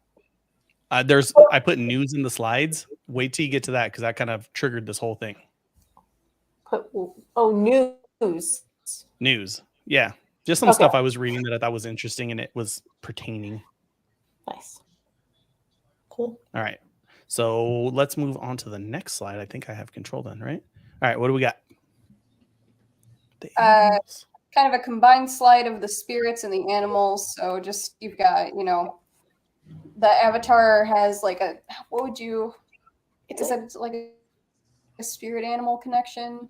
Speaker 6: I put news in the slides. Wait till you get to that because that kind of triggered this whole thing.
Speaker 3: News.
Speaker 6: News. Yeah. Just some stuff I was reading that I thought was interesting and it was pertaining.
Speaker 3: Nice.
Speaker 2: Cool.
Speaker 6: All right. So let's move on to the next slide. I think I have control then, right? All right. What do we got?
Speaker 4: Kind of a combined slide of the spirits and the animals. So just you've got, the avatar has like a, is it like a spirit animal connection?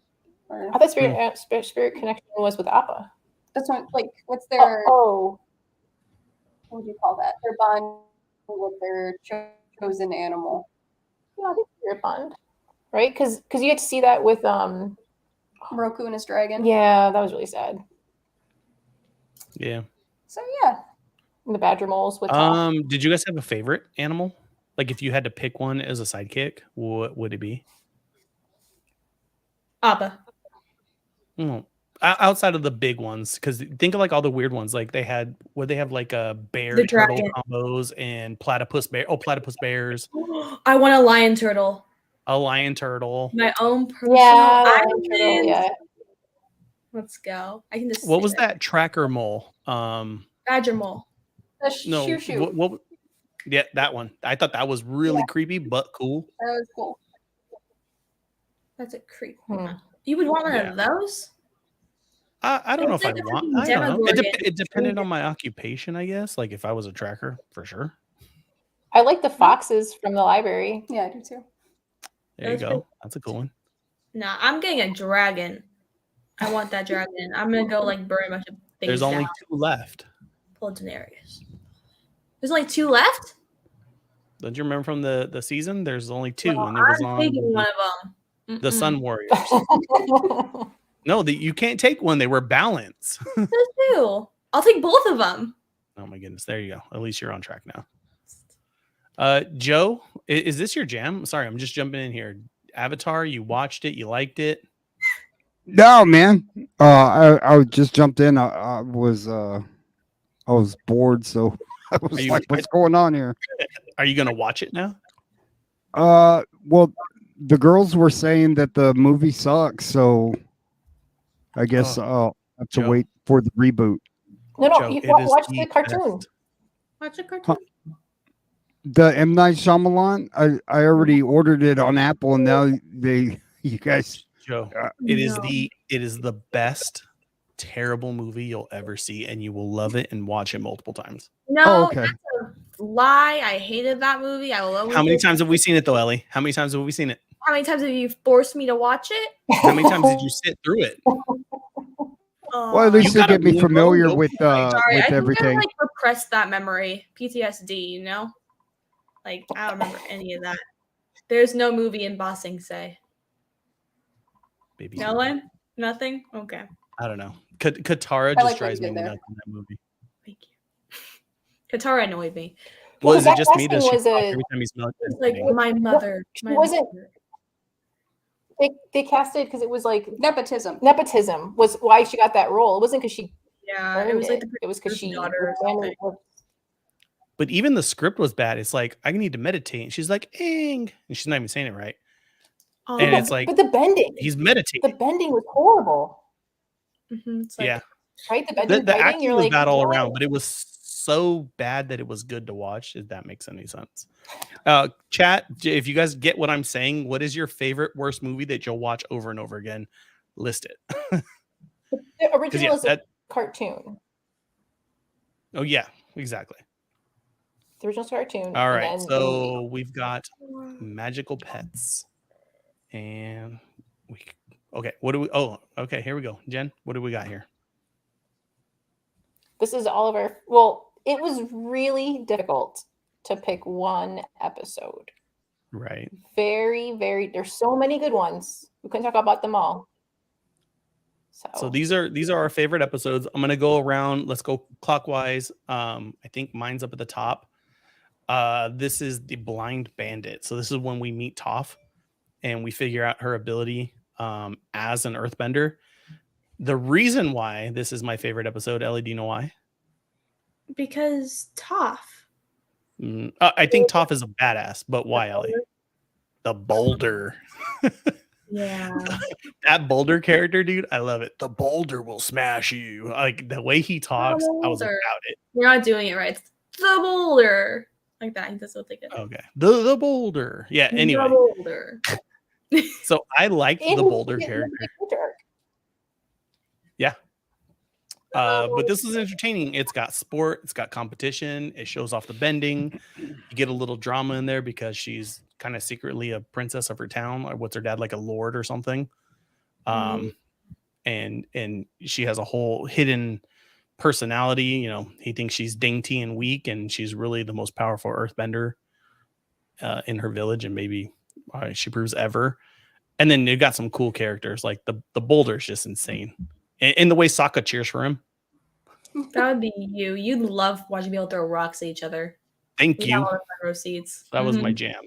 Speaker 4: Or
Speaker 3: I thought spirit connection was with Appa.
Speaker 4: That's what, what's their
Speaker 3: what
Speaker 4: would you call that? Their bond with their chosen animal.
Speaker 3: Yeah, I think spirit bond, right? Because you get to see that with
Speaker 4: Roku and his dragon.
Speaker 3: Yeah, that was really sad.
Speaker 6: Yeah.
Speaker 4: So yeah.
Speaker 3: And the badger moles with
Speaker 6: did you guys have a favorite animal? Like if you had to pick one as a sidekick, what would it be?
Speaker 2: Appa.
Speaker 6: Outside of the big ones, because think of like all the weird ones. Like they have like a bear
Speaker 2: The
Speaker 6: turtle
Speaker 2: dragon.
Speaker 6: combos and platypus bear. Oh, platypus bears.
Speaker 2: I want a lion turtle.
Speaker 6: A lion turtle.
Speaker 2: My own personal
Speaker 3: lion turtle. Yeah.
Speaker 2: Let's go. I can just.
Speaker 6: What was that tracker mole?
Speaker 2: Badger mole.
Speaker 6: No. What? Yeah, that one. I thought that was really creepy, but cool.
Speaker 4: That was cool.
Speaker 2: That's a creep. You would want one of those?
Speaker 6: I don't know if I want. I don't know. It depended on my occupation, I guess. Like if I was a tracker, for sure.
Speaker 3: I like the foxes from the library.
Speaker 4: Yeah, I do too.
Speaker 6: There you go. That's a cool one.
Speaker 2: Nah, I'm getting a dragon. I want that dragon. I'm gonna go like burn a bunch of things.
Speaker 6: There's only 2 left.
Speaker 2: Puldenarius. There's only 2 left?
Speaker 6: Don't you remember from the season? There's only 2,
Speaker 2: well,
Speaker 6: and it was
Speaker 2: I'm taking one of them.
Speaker 6: The Sun Warriors. No, you can't take one. They were balance.
Speaker 2: There's 2. I'll take both of them.
Speaker 6: Oh my goodness. There you go. At least you're on track now. Joe, is this your jam? Sorry, I'm just jumping in here. Avatar, you watched it, you liked it?
Speaker 5: No, man. I just jumped in. I was bored, so I was like, what's going on here?
Speaker 6: Are you gonna watch it now?
Speaker 5: Well, the girls were saying that the movie sucks, so I guess I'll have to wait for the reboot.
Speaker 3: No, watch the cartoon.
Speaker 2: Watch a cartoon.
Speaker 5: The M. Night Shyamalan, I already ordered it on Apple, and now you guys.
Speaker 6: Joe, it is the best terrible movie you'll ever see, and you will love it and watch it multiple times.
Speaker 2: No, okay. That's a lie. I hated that movie. I will always.
Speaker 6: How many times have we seen it though, Ellie? How many times have we seen it?
Speaker 2: How many times have you forced me to watch it?
Speaker 6: How many times did you sit through it?
Speaker 5: Well, at least to get me familiar with everything.
Speaker 2: I like repressed that memory, PTSD. Like I don't remember any of that. There's no movie in Ba Sing Se.
Speaker 6: Baby.
Speaker 2: No one? Nothing? Okay.
Speaker 6: I don't know. Katara just drives me nuts in that movie.
Speaker 2: Thank you. Katara annoyed me.
Speaker 6: Well, is it just me? Does she talk every time he's
Speaker 2: like my mother.
Speaker 3: She wasn't. They cast it because it was like
Speaker 4: nepotism.
Speaker 3: Nepotism was why she got that role. It wasn't because she.
Speaker 2: Yeah, it was like
Speaker 3: it was because she.
Speaker 2: Daughter
Speaker 6: but even the script was bad. It's like I need to meditate, and she's like, "Ing," and she's not even saying it right. And it's like,
Speaker 3: but the bending.
Speaker 6: He's meditating.
Speaker 3: The bending was horrible.
Speaker 2: Mm-hmm.
Speaker 6: Yeah,
Speaker 3: right. The bending.
Speaker 6: The acting was bad all around, but it was so bad that it was good to watch. If that makes any sense. Chat, if you guys get what I'm saying, what is your favorite worst movie that you'll watch over and over again? List it.
Speaker 3: The original is a cartoon.
Speaker 6: Oh yeah, exactly.
Speaker 3: The original cartoon.
Speaker 6: All right, so we've got magical pets, and okay. What do we? Oh, okay. Here we go, Jen. What do we got here?
Speaker 3: This is all of our. Well, it was really difficult to pick one episode.
Speaker 6: Right.
Speaker 3: Very, very. There's so many good ones. We couldn't talk about them all.
Speaker 6: So these are our favorite episodes. I'm gonna go around. Let's go clockwise. I think mine's up at the top. This is the Blind Bandit. So this is when we meet Toph, and we figure out her ability as an Earthbender. The reason why this is my favorite episode, Ellie, do you know why?
Speaker 2: Because Toph.
Speaker 6: I think Toph is a badass, but why, Ellie? The boulder.
Speaker 2: Yeah.
Speaker 6: That boulder character, dude, I love it. The boulder will smash you. Like the way he talks, I was about it.
Speaker 2: You're not doing it right. It's the boulder. Like that. That's what they get.
Speaker 6: Okay. The boulder. Yeah, anyway.
Speaker 2: The boulder.
Speaker 6: So I liked the boulder character. Yeah. But this is entertaining. It's got sport, it's got competition, it shows off the bending. You get a little drama in there because she's kind of secretly a princess of her town, or what's her dad, like a lord or something. And she has a whole hidden personality. You know, he thinks she's dainty and weak, and she's really the most powerful earthbender in her village, and maybe she proves ever. And then you got some cool characters, like the boulder is just insane. And the way Sokka cheers for him.
Speaker 2: That would be you. You'd love watching people throw rocks at each other.
Speaker 6: Thank you.
Speaker 2: Row seats.
Speaker 6: That was my jam.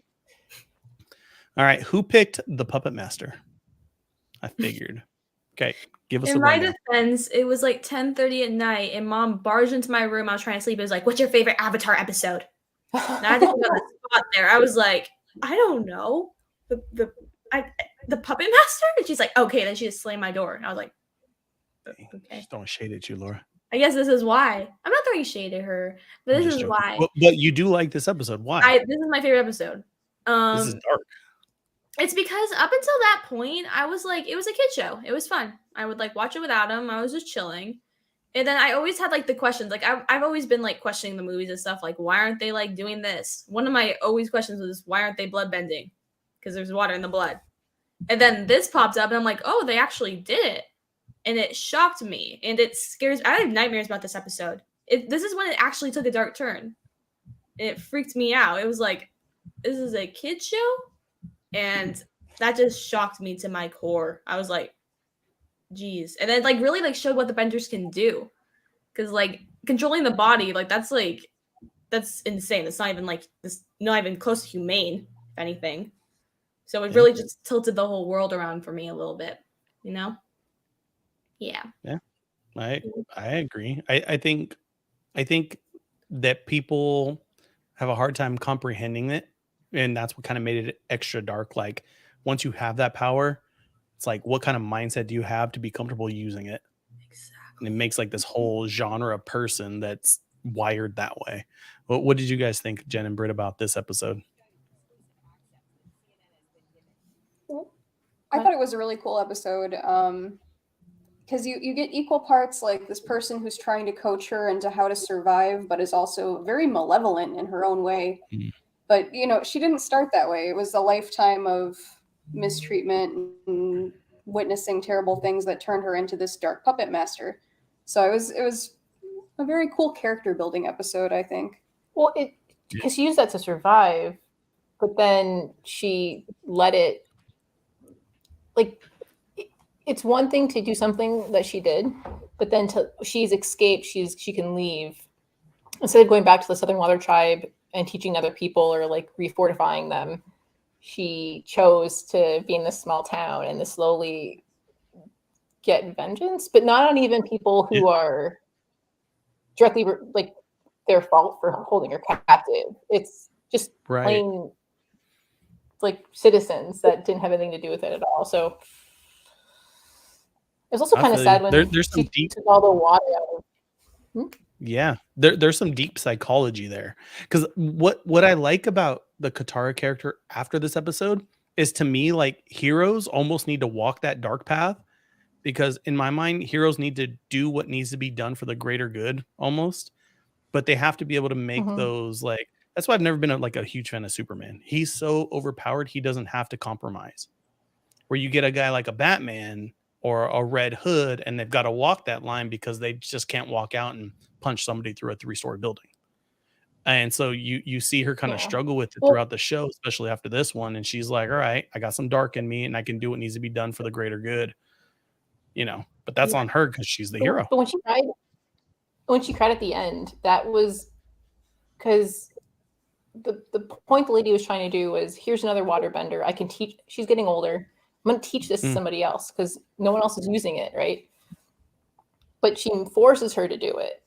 Speaker 6: All right. Who picked the Puppet Master? I figured. Okay. Give us
Speaker 2: In my defense, it was like 10:30 at night, and Mom barged into my room. I was trying to sleep. It was like, "What's your favorite Avatar episode?" And I had to think on the spot there. I was like, "I don't know. The Puppet Master?" And she's like, "Okay." Then she just slammed my door. And I was like,
Speaker 6: "Okay." She's throwing shade at you, Laura.
Speaker 2: I guess this is why. I'm not throwing shade at her, but this is joking. Why.
Speaker 6: But you do like this episode. Why?
Speaker 2: This is my favorite episode.
Speaker 6: This is dark.
Speaker 2: It's because up until that point, I was like, it was a kid show. It was fun. I would like watch it without him. I was just chilling. And then I always had like the questions. Like I've always been like questioning the movies and stuff. Like, why aren't they like doing this? One of my always questions was, why aren't they blood bending? Because there's water in the blood. And then this popped up and I'm like, oh, they actually did it. And it shocked me. And it scares me. I have nightmares about this episode. This is when it actually took a dark turn. It freaked me out. It was like, this is a kid show? And that just shocked me to my core. I was like, geez. And then like really like showed what the benders can do. Because like controlling the body, like that's insane. It's not even like this, not even close to humane, if anything. So it really just tilted the whole world around for me a little bit, you know? Yeah.
Speaker 6: Yeah. I agree. I think that people have a hard time comprehending it. And that's what kind of made it extra dark. Like once you have that power, it's like, what kind of mindset do you have to be comfortable using it? Exactly. And it makes like this whole genre of person that's wired that way. What did you guys think, Jen and Britt, about this episode?
Speaker 4: I thought it was a really cool episode. Because you get equal parts like this person who's trying to coach her into how to survive, but is also very malevolent in her own way. Mm-hmm. But, you know, she didn't start that way. It was a lifetime of mistreatment and witnessing terrible things that turned her into this dark puppet master. So it was a very cool character building episode, I think.
Speaker 3: Well, because she used that to survive, but then she let it, like, it's one thing to do something that she did, but then she's escaped, she can leave. Instead of going back to the Southern Water Tribe and teaching other people or like refortifying them, she chose to be in this small town and to slowly get vengeance, but not on even people who are directly like their fault for holding her captive. It's just plain like citizens that didn't have anything to do with it at all. So it was also kind of sad when
Speaker 6: there's some deep
Speaker 3: took all the water out of.
Speaker 6: Yeah, there's some deep psychology there. Because what I like about the Katara character after this episode is, to me, like, heroes almost need to walk that dark path, because in my mind, heroes need to do what needs to be done for the greater good almost, but they have to be able to make those, like, that's why I've never been a huge fan of Superman. He's so overpowered, he doesn't have to compromise. Where you get a guy like a Batman or a Red Hood, and they've got to walk that line because they just can't walk out and punch somebody through a 3-story building. And so you see her kind of struggle with it throughout the show, especially after this one. And she's like, all right, I got some dark in me and I can do what needs to be done for the greater good, you know, but that's on her because she's the hero.
Speaker 3: But when she cried at the end, that was because the point the lady was trying to do was, here's another waterbender. I can teach. She's getting older. I'm going to teach this to somebody else because no one else is using it, right? But she forces her to do it.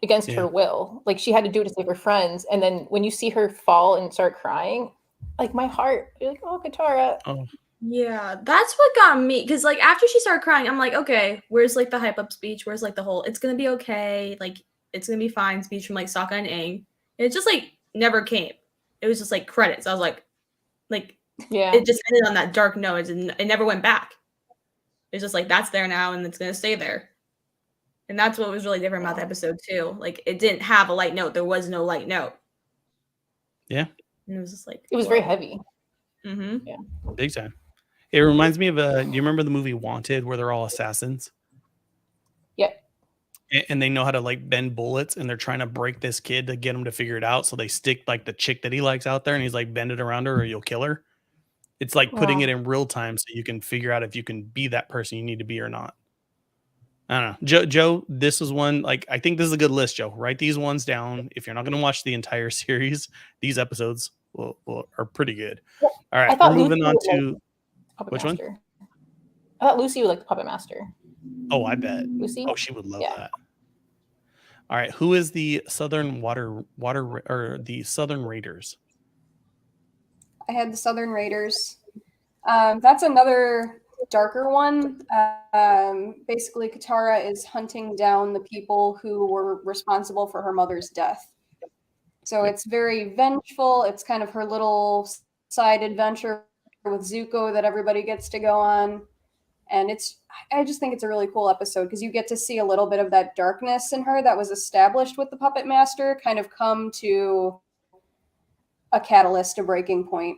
Speaker 3: against her will. Like she had to do it to save her friends. And then when you see her fall and start crying, like my heart, you're like, oh, Katara.
Speaker 6: Oh.
Speaker 2: Yeah, that's what got me. Because like after she started crying, I'm like, okay, where's like the hype up speech? Where's like the whole it's gonna be okay, like it's gonna be fine speech from like Sokka and Aang. And it just like never came. It was just like credits. I was like
Speaker 3: yeah,
Speaker 2: it just ended on that dark note. It never went back. It's just like that's there now and it's gonna stay there. And that's what was really different about the episode too. Like it didn't have a light note. There was no light note.
Speaker 6: Yeah.
Speaker 2: And it was just like
Speaker 3: it was very heavy.
Speaker 2: Mm-hmm.
Speaker 3: Yeah.
Speaker 6: Big time. It reminds me of do you remember the movie Wanted where they're all assassins?
Speaker 3: Yep.
Speaker 6: And they know how to like bend bullets and they're trying to break this kid to get him to figure it out. So they stick like the chick that he likes out there and he's like, bend it around her or you'll kill her. It's like putting it in real time so you can figure out if you can be that person you need to be or not. I don't know. Joe, this is one, like, I think this is a good list, Joe. Write these ones down. If you're not going to watch the entire series, these episodes are pretty good. All right, we're moving on to which one?
Speaker 3: I thought Lucy would like the Puppet Master.
Speaker 6: Oh, I bet.
Speaker 3: Lucy?
Speaker 6: Oh, she would love that. All right, who is the Southern or the Southern Raiders?
Speaker 4: I had the Southern Raiders. That's another darker one. Basically, Katara is hunting down the people who were responsible for her mother's death. So it's very vengeful. It's kind of her little side adventure with Zuko that everybody gets to go on. And I just think it's a really cool episode because you get to see a little bit of that darkness in her that was established with the Puppet Master kind of come to a catalyst, a breaking point.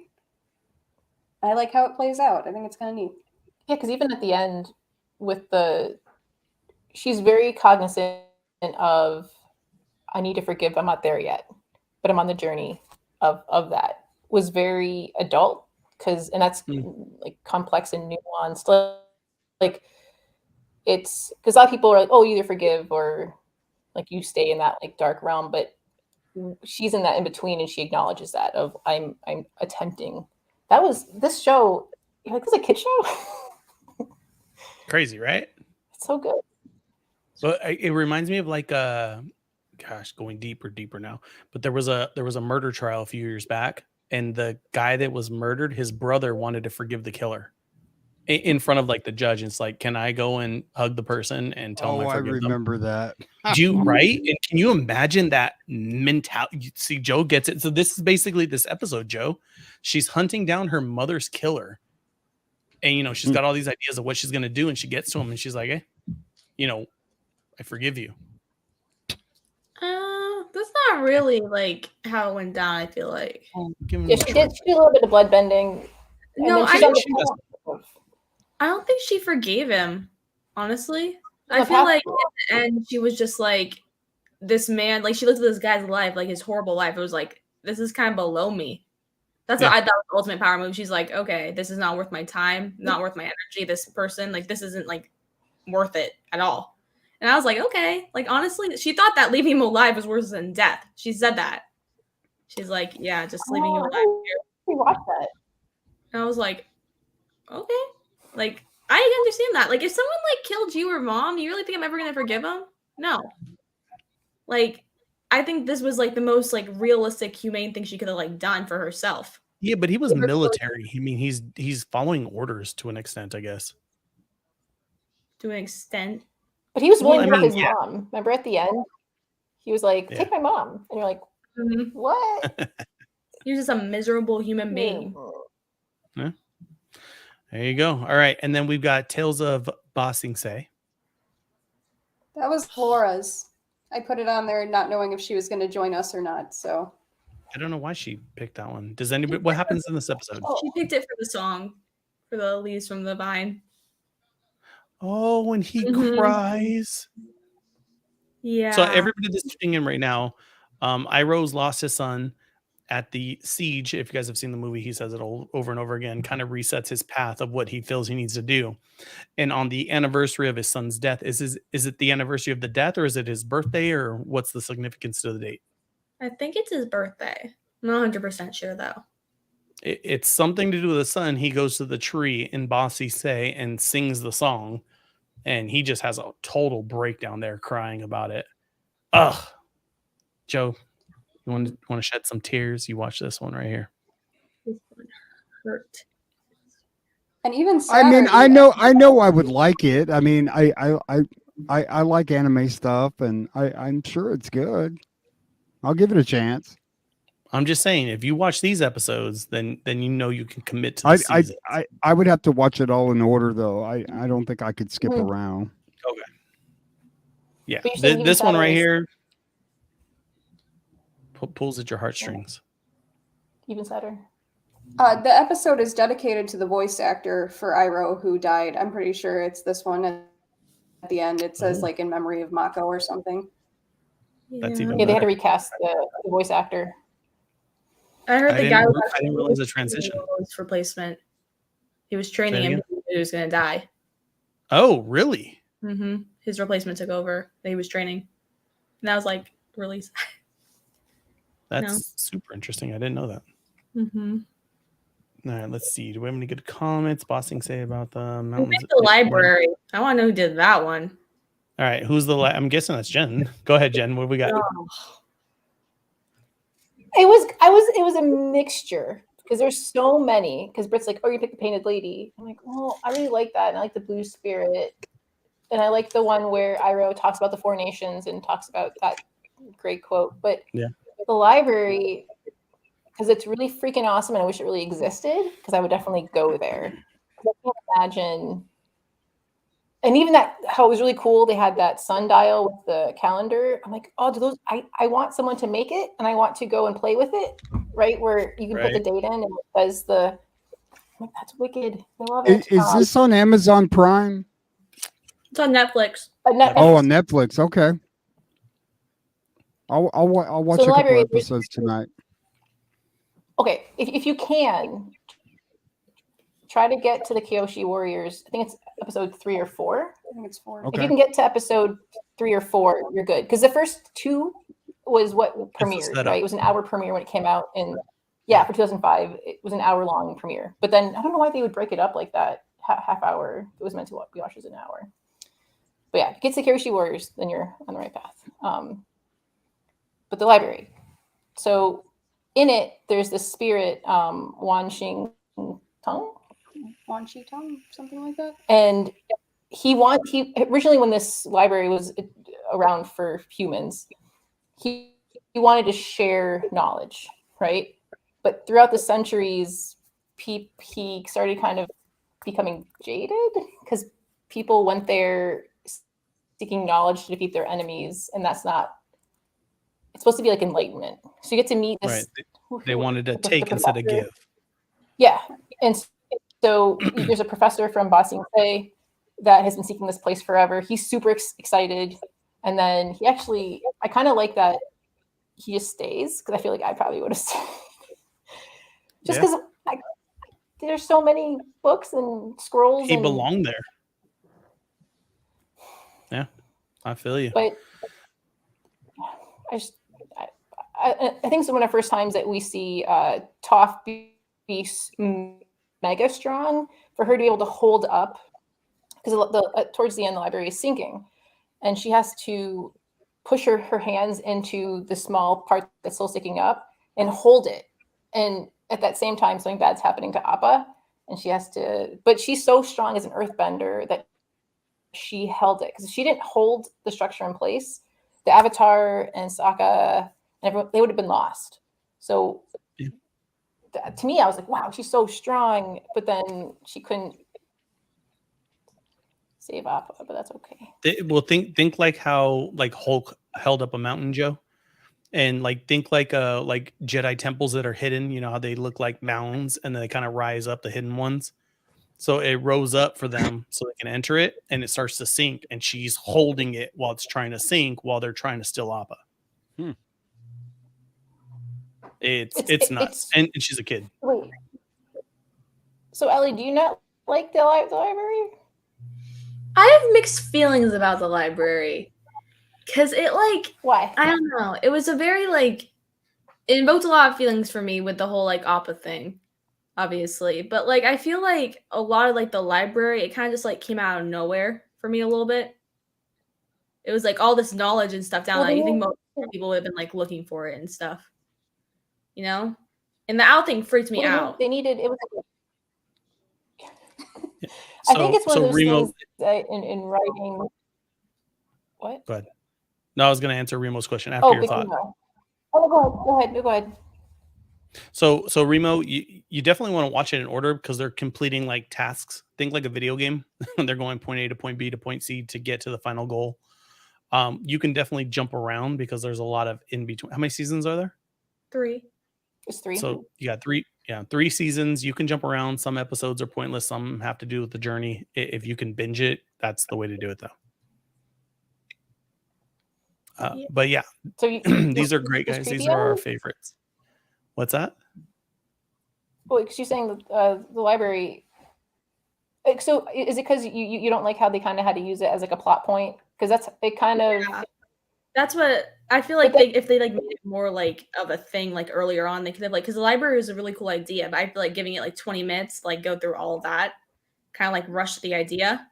Speaker 4: I like how it plays out. I think it's kind of neat.
Speaker 3: Yeah, because even at the end she's very cognizant of, I need to forgive, I'm not there yet, but I'm on the journey of that. Was very adult and that's like complex and nuanced. Like it's because a lot of people are like, oh, you either forgive or like you stay in that like dark realm, but she's in that in between and she acknowledges that of I'm attempting. That was this show. Like this is a kid show.
Speaker 6: Crazy, right?
Speaker 3: It's so good.
Speaker 6: So it reminds me of like going deeper now. But there was a murder trial a few years back, and the guy that was murdered, his brother wanted to forgive the killer in front of like the judge. And it's like, can I go and hug the person and tell him I forgive them?
Speaker 5: remember that.
Speaker 6: Do you right? And can you imagine that mentality? See, Joe gets it. So this is basically this episode, Joe. She's hunting down her mother's killer. And, she's got all these ideas of what she's going to do. And she gets to him and she's like, hey, I forgive you.
Speaker 2: That's not really like how it went down, I feel like.
Speaker 3: Yeah, she did a little bit of blood bending.
Speaker 2: No, I don't think she forgave him, honestly. I feel like at the end, she was just like, this man, like she looked at this guy's life, like his horrible life. It was like, this is kind of below me. That's what I thought was the ultimate power move. She's like, okay, this is not worth my time, not worth my energy. This person, like, this isn't like worth it at all. And I was like, okay, like honestly, she thought that leaving him alive was worse than death. She said that. She's like, yeah, just leaving him alive.
Speaker 3: We watched that.
Speaker 2: And I was like, okay, like I understand that. Like if someone like killed you or mom, you really think I'm ever gonna forgive them? No. Like I think this was like the most like realistic, humane thing she could have like done for herself.
Speaker 6: Yeah, but he was military. I mean, he's following orders to an extent, I guess.
Speaker 2: To an extent.
Speaker 3: But he was willing to take his mom. Remember at the end? He was like, take my mom. And you're like, what?
Speaker 2: He was just a miserable human being.
Speaker 6: Yeah. There you go. All right. And then we've got Tales of Ba Sing Se.
Speaker 4: That was Laura's. I put it on there not knowing if she was going to join us or not. So
Speaker 6: I don't know why she picked that one. Does anybody, what happens in this episode?
Speaker 2: She picked it for the song, for the Leaves from the Vine.
Speaker 6: Oh, when he cries.
Speaker 2: Yeah.
Speaker 6: So everybody that's tuning in right now, Iroh's lost his son at the siege. If you guys have seen the movie, he says it over and over again, kind of resets his path of what he feels he needs to do. And on the anniversary of his son's death, is it the anniversary of the death, or is it his birthday, or what's the significance to the date?
Speaker 2: I think it's his birthday. I'm not 100% sure though.
Speaker 6: It's something to do with the son. He goes to the tree in Ba Sing Se and sings the song, and he just has a total breakdown there crying about it. Ugh. Joe, you want to shed some tears? You watch this one right here.
Speaker 2: This one hurt.
Speaker 4: And even
Speaker 5: I mean,
Speaker 4: Saturday,
Speaker 5: I know I would like it. I mean, I like anime stuff, and I'm sure it's good. I'll give it a chance.
Speaker 6: I'm just saying, if you watch these episodes, then you know you can commit to the season.
Speaker 5: I would have to watch it all in order, though. I don't think I could skip around.
Speaker 6: Okay. Yeah,
Speaker 3: But you're saying
Speaker 6: this one right
Speaker 3: Saturdays-
Speaker 6: here pulls at your heartstrings.
Speaker 3: Even sadder.
Speaker 4: the episode is dedicated to the voice actor for Iroh who died. I'm pretty sure it's this one. At the end, it says like in memory of Mako or something.
Speaker 6: That's even
Speaker 3: Yeah, they had to
Speaker 6: better.
Speaker 3: recast the voice actor.
Speaker 2: I heard the guy was
Speaker 6: I didn't realize the transition.
Speaker 2: his replacement. He was training him. He was going to die.
Speaker 6: Oh, really?
Speaker 2: Mm-hmm. His replacement took over. That he was training, and that was like really sad.
Speaker 6: That's super interesting. I didn't know that.
Speaker 2: Mm-hmm.
Speaker 6: All right, let's see. Do we have any good comments Bossing say about the
Speaker 2: Who
Speaker 6: mountains?
Speaker 2: made the library? I want to know who did that one.
Speaker 6: All right, who's the? I'm guessing that's Jen. Go ahead, Jen. What do we got?
Speaker 2: Oh.
Speaker 3: It was a mixture because there's so many. Because Britt's like, oh, you picked the painted lady. I'm like, oh, I really like that, and I like the blue spirit, and I like the one where Iroh talks about the 4 nations and talks about that great quote. But
Speaker 6: yeah,
Speaker 3: the library, because it's really freaking awesome, and I wish it really existed because I would definitely go there. I can't imagine. And even that, how it was really cool. They had that sundial with the calendar. I'm like, oh, do those? I want someone to make it, and I want to go and play with it, right? Where you can put the date in, and it says the. I'm like, that's wicked. I love it.
Speaker 5: Is this on Amazon Prime?
Speaker 2: It's on Netflix.
Speaker 5: Oh, on Netflix. Okay. I'll watch a couple episodes tonight.
Speaker 3: Okay, if you can, try to get to the Kyoshi Warriors. I think it's episode 3 or 4.
Speaker 4: I think it's 4.
Speaker 3: Okay. If you can get to episode 3 or 4, you're good. Because the first 2 was what premiered, right? It was an hour premiere when it came out for 2005. It was an hour-long premiere. But then I don't know why they would break it up like that, half hour. It was meant to be watched as an hour. But yeah, if you get to the Kyoshi Warriors, then you're on the right path. But the library. So in it, there's this spirit, Wan Xing Tong.
Speaker 4: Wan Shi Tong, something like that.
Speaker 3: And he originally, when this library was around for humans, he wanted to share knowledge, right? But throughout the centuries, he started kind of becoming jaded because people went there seeking knowledge to defeat their enemies, and that's not. It's supposed to be like enlightenment. So you get to meet this.
Speaker 6: Right. They wanted to take instead of give.
Speaker 3: Yeah, and so there's a professor from Ba Sing Se that has been seeking this place forever. He's super excited, and then I kind of like that he just stays because I feel like I probably would have stayed. Just because there's so many books and scrolls.
Speaker 6: He belonged there. Yeah, I feel you.
Speaker 3: But I think it's one of the first times that we see Toph be mega strong for her to be able to hold up, because towards the end the library is sinking, and she has to push her hands into the small part that's still sticking up and hold it. And at that same time, something bad's happening to Appa, and she has to. But she's so strong as an earthbender that she held it, because if she didn't hold the structure in place, the Avatar and Sokka and everyone, they would have been lost. So to me, I was like, wow, she's so strong, but then she couldn't save Appa, but that's okay.
Speaker 6: Well, think like how like Hulk held up a mountain, Joe, and like think like Jedi temples that are hidden. You know how they look like mountains, and then they kind of rise up, the hidden ones. So it rose up for them so they can enter it, and it starts to sink, and she's holding it while it's trying to sink, while they're trying to steal Appa. It's nuts, and she's a kid.
Speaker 3: Wait. So Ellie, do you not like the library?
Speaker 2: I have mixed feelings about the library, because it
Speaker 3: why?
Speaker 2: I don't know. It was a very it invoked a lot of feelings for me with the whole Appa thing, obviously. But I feel like a lot of the library, it kind of just came out of nowhere for me a little bit. It was like all this knowledge and stuff down there. You think most people would have been like looking for it and stuff, you know? And the owl thing freaked me out.
Speaker 3: They needed it was. I think it's one of those things in writing. What?
Speaker 6: Go ahead. No, I was going to answer Remo's question after your thought.
Speaker 3: Go ahead.
Speaker 6: So Remo, you definitely want to watch it in order because they're completing like tasks. Think like a video game. They're going point A to point B to point C to get to the final goal. You can definitely jump around because there's a lot of in between. How many seasons are there?
Speaker 2: 3.
Speaker 3: It's 3.
Speaker 6: So you got 3. Yeah, 3 seasons. You can jump around. Some episodes are pointless. Some have to do with the journey. If you can binge it, that's the way to do it, though. But yeah, so these are great, guys. These are our favorites. What's that?
Speaker 3: Well, because you're saying the library. So is it because you don't like how they kind of had to use it as like a plot point? Because that's it kind of.
Speaker 2: Yeah. That's what I feel like. If they like made it more like of a thing like earlier on, they could have like, because the library is a really cool idea, but I feel like giving it like 20 minutes, like go through all of that, kind of like rush the idea.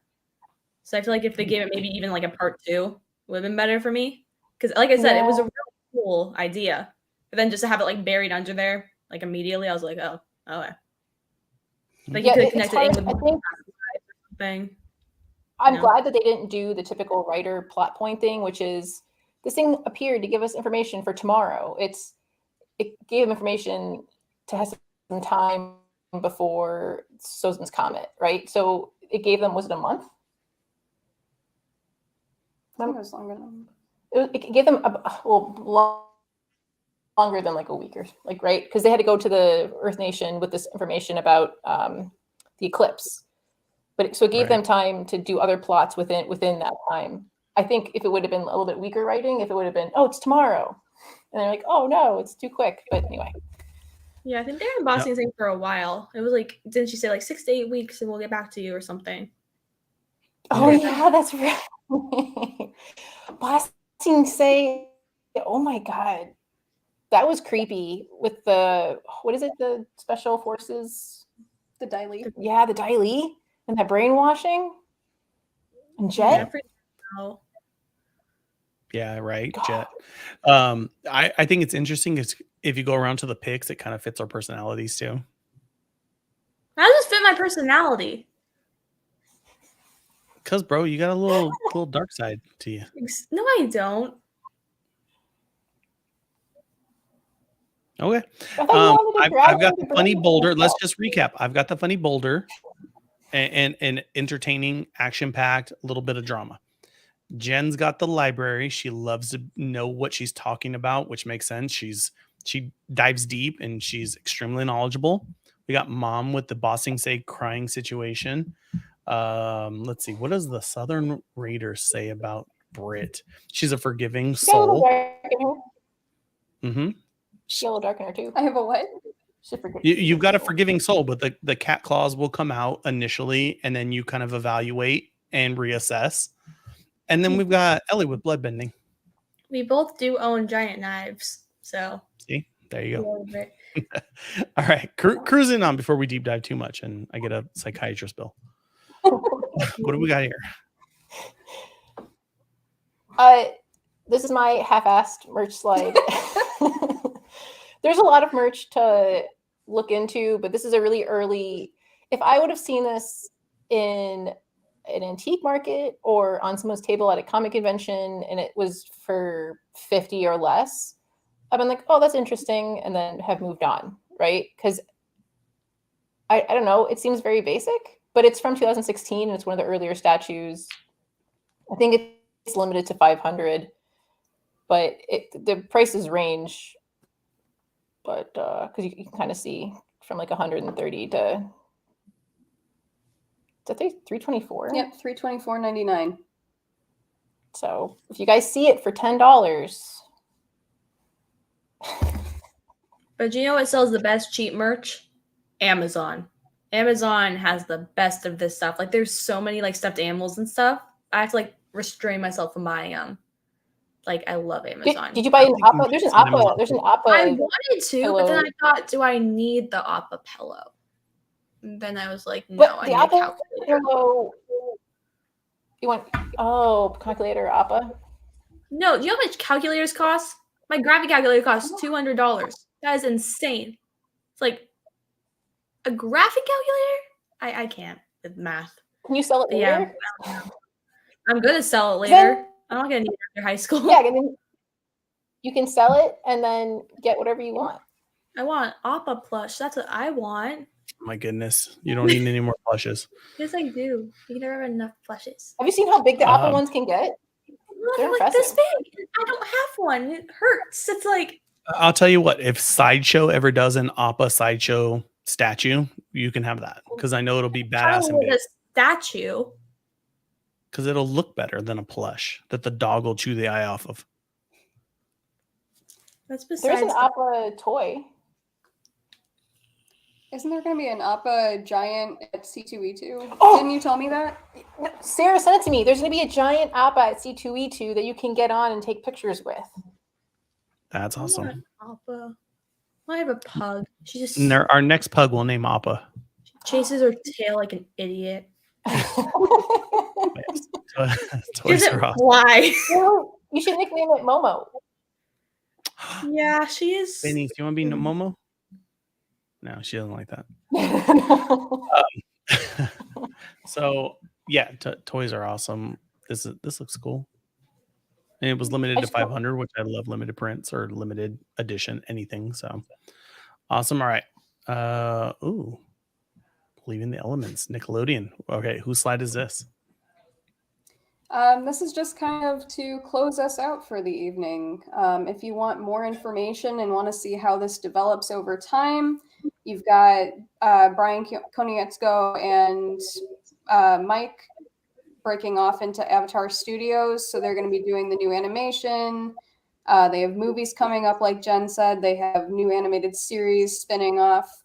Speaker 2: So I feel like if they gave it maybe even like a part 2, would have been better for me. Because like I said, it was a really cool idea. But then just to have it like buried under there, like immediately, I was like, oh, okay. Like you could have connected it with something.
Speaker 3: I'm glad that they didn't do the typical writer plot point thing, which is this thing appeared to give us information for tomorrow. It gave information to have some time before Sozin's Comet, right? So it gave them, was it a month?
Speaker 4: I think it was longer than.
Speaker 3: It gave them longer than like a week or like, right? Because they had to go to the Earth Nation with this information about the eclipse. But so it gave them time to do other plots within that time. I think if it would have been a little bit weaker writing, if it would have been, oh, it's tomorrow, and they're like, oh no, it's too quick. But anyway.
Speaker 2: Yeah, I think they were bossing thing for a while. It was like, didn't she say like 6 to 8 weeks and we'll get back to you or something?
Speaker 3: Oh yeah, that's right. Bossing say, oh my god, that was creepy with the what is it? The special forces,
Speaker 4: the Daily.
Speaker 3: Yeah, the Daily and that brainwashing and Jet.
Speaker 6: Yeah, right. God. Jet. I think it's interesting because if you go around to the pics, it kind of fits our personalities too.
Speaker 2: How does this fit my personality?
Speaker 6: Because, bro, you got a little dark side to you.
Speaker 2: No, I don't.
Speaker 6: Okay. I've got the funny boulder. Let's just recap. I've got the funny boulder and entertaining, action-packed, a little bit of drama. Jen's got the library. She loves to know what she's talking about, which makes sense. She dives deep and she's extremely knowledgeable. We got Mom with the bossing say crying situation. Let's see. What does the Southern Raiders say about Brit? She's a forgiving soul.
Speaker 3: Mm-hmm. She a little dark in her too.
Speaker 4: I have a what?
Speaker 6: You've got a forgiving soul, but the cat claws will come out initially, and then you kind of evaluate and reassess. And then we've got Ellie with bloodbending.
Speaker 2: We both do own giant knives, so
Speaker 6: see, there you go. All right, cruising on before we deep dive too much, and I get a psychiatrist bill. What do we got here?
Speaker 3: This is my half-assed merch slide. There's a lot of merch to look into, but this is a really early. If I would have seen this in an antique market or on someone's table at a comic convention and it was for $50 or less, I've been like, oh, that's interesting, and then have moved on, right? Because I don't know, it seems very basic, but it's from 2016 and it's one of the earlier statues. I think it's limited to 500, but the prices range. But because you can kind of see from like 130 to $324.
Speaker 4: Yep, $324.99.
Speaker 3: So if you guys see it for $10.
Speaker 2: But you know what sells the best cheap merch? Amazon. Amazon has the best of this stuff. Like there's so many like stuffed animals and stuff. I have to like restrain myself from buying them. Like I love Amazon.
Speaker 3: Did you buy an Appa? There's an Appa. There's an Appa.
Speaker 2: I wanted to, pillow. But then I thought, do I need the Appa pillow? And then I was like, no, I need a calculator.
Speaker 3: Pillow. You want calculator Appa?
Speaker 2: No, do you know how much calculators cost? My graphic calculator costs $200. That is insane. It's like a graphic calculator? I can't with math.
Speaker 3: Can you sell it later?
Speaker 2: Yeah, I'm gonna sell it later. I'm not gonna need it after high school.
Speaker 3: Yeah, and then you can sell it and then get whatever you want.
Speaker 2: I want Appa plush. That's what I want.
Speaker 6: My goodness, you don't need any more plushes.
Speaker 2: Yes, I do. You never have enough plushes.
Speaker 3: Have you seen how big the Appa ones can get?
Speaker 2: They're like this big. I don't have one. It hurts. It's like.
Speaker 6: I'll tell you what. If Sideshow ever does an Appa Sideshow statue, you can have that because I know it'll be badass and big.
Speaker 2: A statue.
Speaker 6: Because it'll look better than a plush that the dog will chew the eye off of.
Speaker 2: That's besides.
Speaker 3: There's an Appa toy.
Speaker 4: Isn't there going to be an Appa giant at C2E2?
Speaker 3: Oh!
Speaker 4: Didn't you tell me that?
Speaker 3: Sarah sent it to me. There's going to be a giant Appa at C2E2 that you can get on and take pictures with.
Speaker 6: That's awesome.
Speaker 2: Appa. I have a pug. She just.
Speaker 6: Our next pug will name Appa.
Speaker 2: Chases her tail like an idiot.
Speaker 6: Toys are awesome.
Speaker 2: Why?
Speaker 3: You should nickname it Momo.
Speaker 2: Yeah, she is.
Speaker 6: Benny, do you want to be Momo? No, she doesn't like that. So yeah, toys are awesome. This looks cool. And it was limited to 500, which I love limited prints or limited edition, anything. So awesome. All right. Ooh. Leaving the Elements, Nickelodeon. Okay, whose slide is this?
Speaker 4: This is just kind of to close us out for the evening. If you want more information and want to see how this develops over time, you've got Brian Konietzko and Mike breaking off into Avatar Studios. So they're going to be doing the new animation. They have movies coming up, like Jen said. They have new animated series spinning off.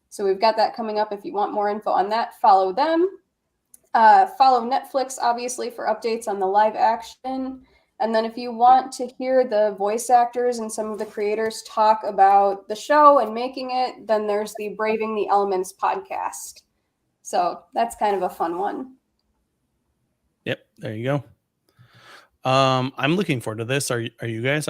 Speaker 4: So we've got that coming up. If you want more info on that, follow them. Follow Netflix, obviously, for updates on the live action. And then if you want to hear the voice actors and some of the creators talk about the show and making it, then there's the Braving the Elements podcast. So that's kind of a fun one.
Speaker 6: Yep, there you go. I'm looking forward to this. Are you guys?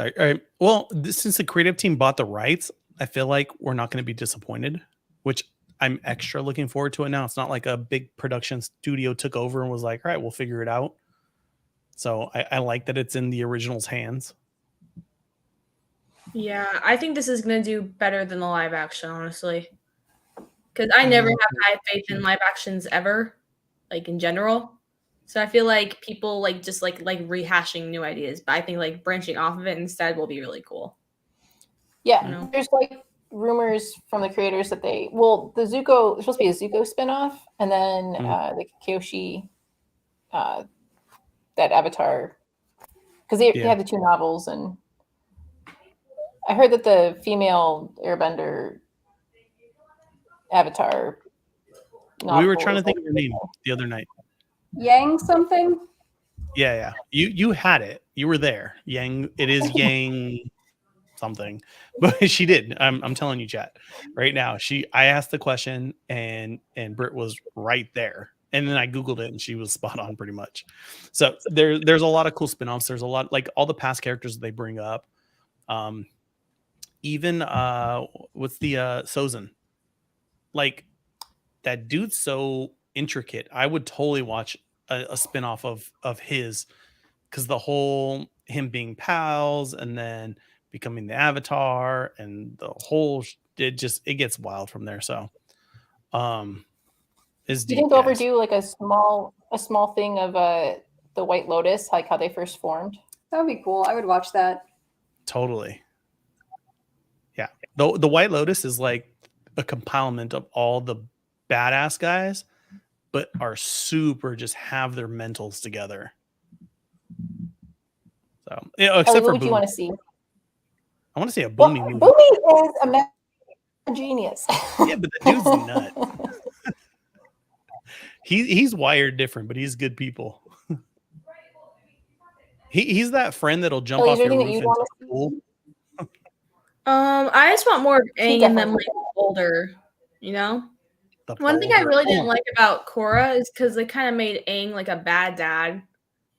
Speaker 6: Well, since the creative team bought the rights, I feel like we're not going to be disappointed, which I'm extra looking forward to it now. It's not like a big production studio took over and was like, all right, we'll figure it out. So I like that it's in the original's hands.
Speaker 2: Yeah, I think this is going to do better than the live action, honestly. Because I never have high faith in live actions ever, like in general. So I feel like people like just like rehashing new ideas. But I think like branching off of it instead will be really cool.
Speaker 3: Yeah, you know? There's like rumors from the creators that the Zuko, there's supposed to be a Zuko spinoff, and then the Kyoshi, that Avatar, because they have the two novels, and I heard that the female Airbender Avatar novel.
Speaker 6: We were trying to think of her name the other night.
Speaker 4: Yang something?
Speaker 6: Yeah. You had it. You were there. Yang. It is Yang something, but she did. I'm telling you, chat, right now. I asked the question, and Britt was right there. And then I Googled it and she was spot on pretty much. So there's a lot of cool spinoffs. There's a lot, like all the past characters that they bring up. Even what's the Sozin? Like that dude's so intricate. I would totally watch a spinoff of his, because the whole him being pals and then becoming the Avatar and the whole it gets wild from there. So is
Speaker 3: do you think they'll ever do like a small thing of the White Lotus, like how they first formed?
Speaker 4: That would be cool. I would watch that.
Speaker 6: Totally. Yeah. The White Lotus is like a compilement of all the badass guys, but are super just have their mentals together. So except for
Speaker 3: what do you want to see?
Speaker 6: I want to see a Boomy movie.
Speaker 3: Boomy is a genius.
Speaker 6: Yeah, but the dude's nuts. He's wired different, but he's good people. He's that friend that'll jump off your roof into the pool.
Speaker 2: I just want more of Aang and them like older, you know? One thing I really didn't like about Korra is because they kind of made Aang like a bad dad.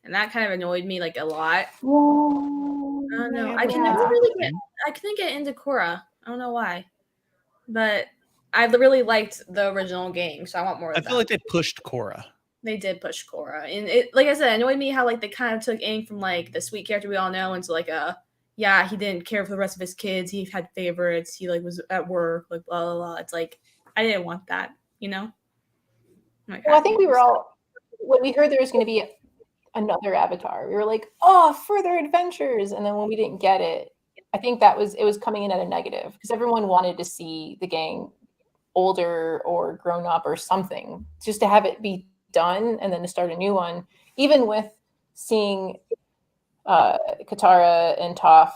Speaker 2: and that kind of annoyed me like a lot.
Speaker 3: Whoa,
Speaker 2: I don't know.
Speaker 6: Yeah,
Speaker 2: I
Speaker 6: but
Speaker 2: can never really get. I couldn't get into Korra. I don't know why, but I really liked the original game, so I want more of
Speaker 6: I
Speaker 2: that.
Speaker 6: feel like they pushed Korra.
Speaker 2: They did push Korra, and it, like I said, it annoyed me how like they kind of took Aang from like the sweet character we all know into like yeah, he didn't care for the rest of his kids. He had favorites. He like was at work, like blah blah blah. It's like I didn't want that, you know. Like,
Speaker 3: well, I think we were all when we heard there was going to be another Avatar. We were like, oh, further adventures, and then when we didn't get it, I think it was coming in at a negative because everyone wanted to see the gang older or grown up or something, just to have it be done and then to start a new one. Even with seeing Katara and Toph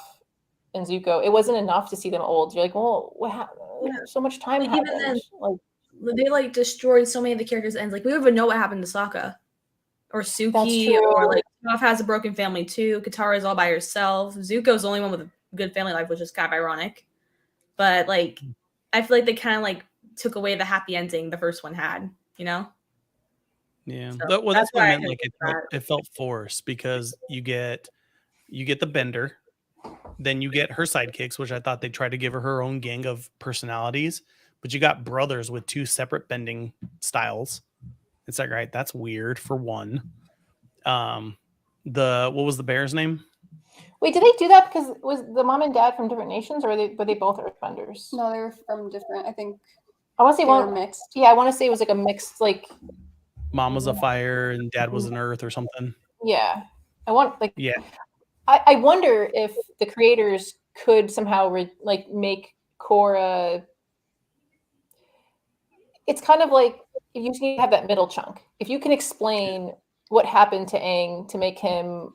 Speaker 3: and Zuko, it wasn't enough to see them old. You're like, well, what happened? Yeah. So much time
Speaker 2: like,
Speaker 3: happened.
Speaker 2: even then,
Speaker 3: like,
Speaker 2: they like destroyed so many of the characters' ends. Like we don't even know what happened to Sokka or Suki, or like Toph has a broken family too. Katara is all by herself. Zuko's the only one with a good family life, which is kind of ironic. But like, I feel like they kind of like took away the happy ending the first one had, you know?
Speaker 6: Yeah.
Speaker 2: So
Speaker 6: Well, that's what I meant. Like it felt forced because you get the Bender, then you get her sidekicks, which I thought they tried to give her own gang of personalities, but you got brothers with two separate bending styles. It's like, right, that's weird for one. What was the bear's name?
Speaker 3: Wait, did they do that because was the mom and dad from different nations, or were they both Earthbenders?
Speaker 4: No, they were from different. I think
Speaker 3: I want to say
Speaker 4: they were mixed.
Speaker 3: Yeah, I want to say it was like a mixed, like
Speaker 6: mom was a fire and dad was an earth or something.
Speaker 3: Yeah,
Speaker 6: yeah.
Speaker 3: I wonder if the creators could somehow make Korra. It's kind of like if you need to have that middle chunk. If you can explain what happened to Aang to make him.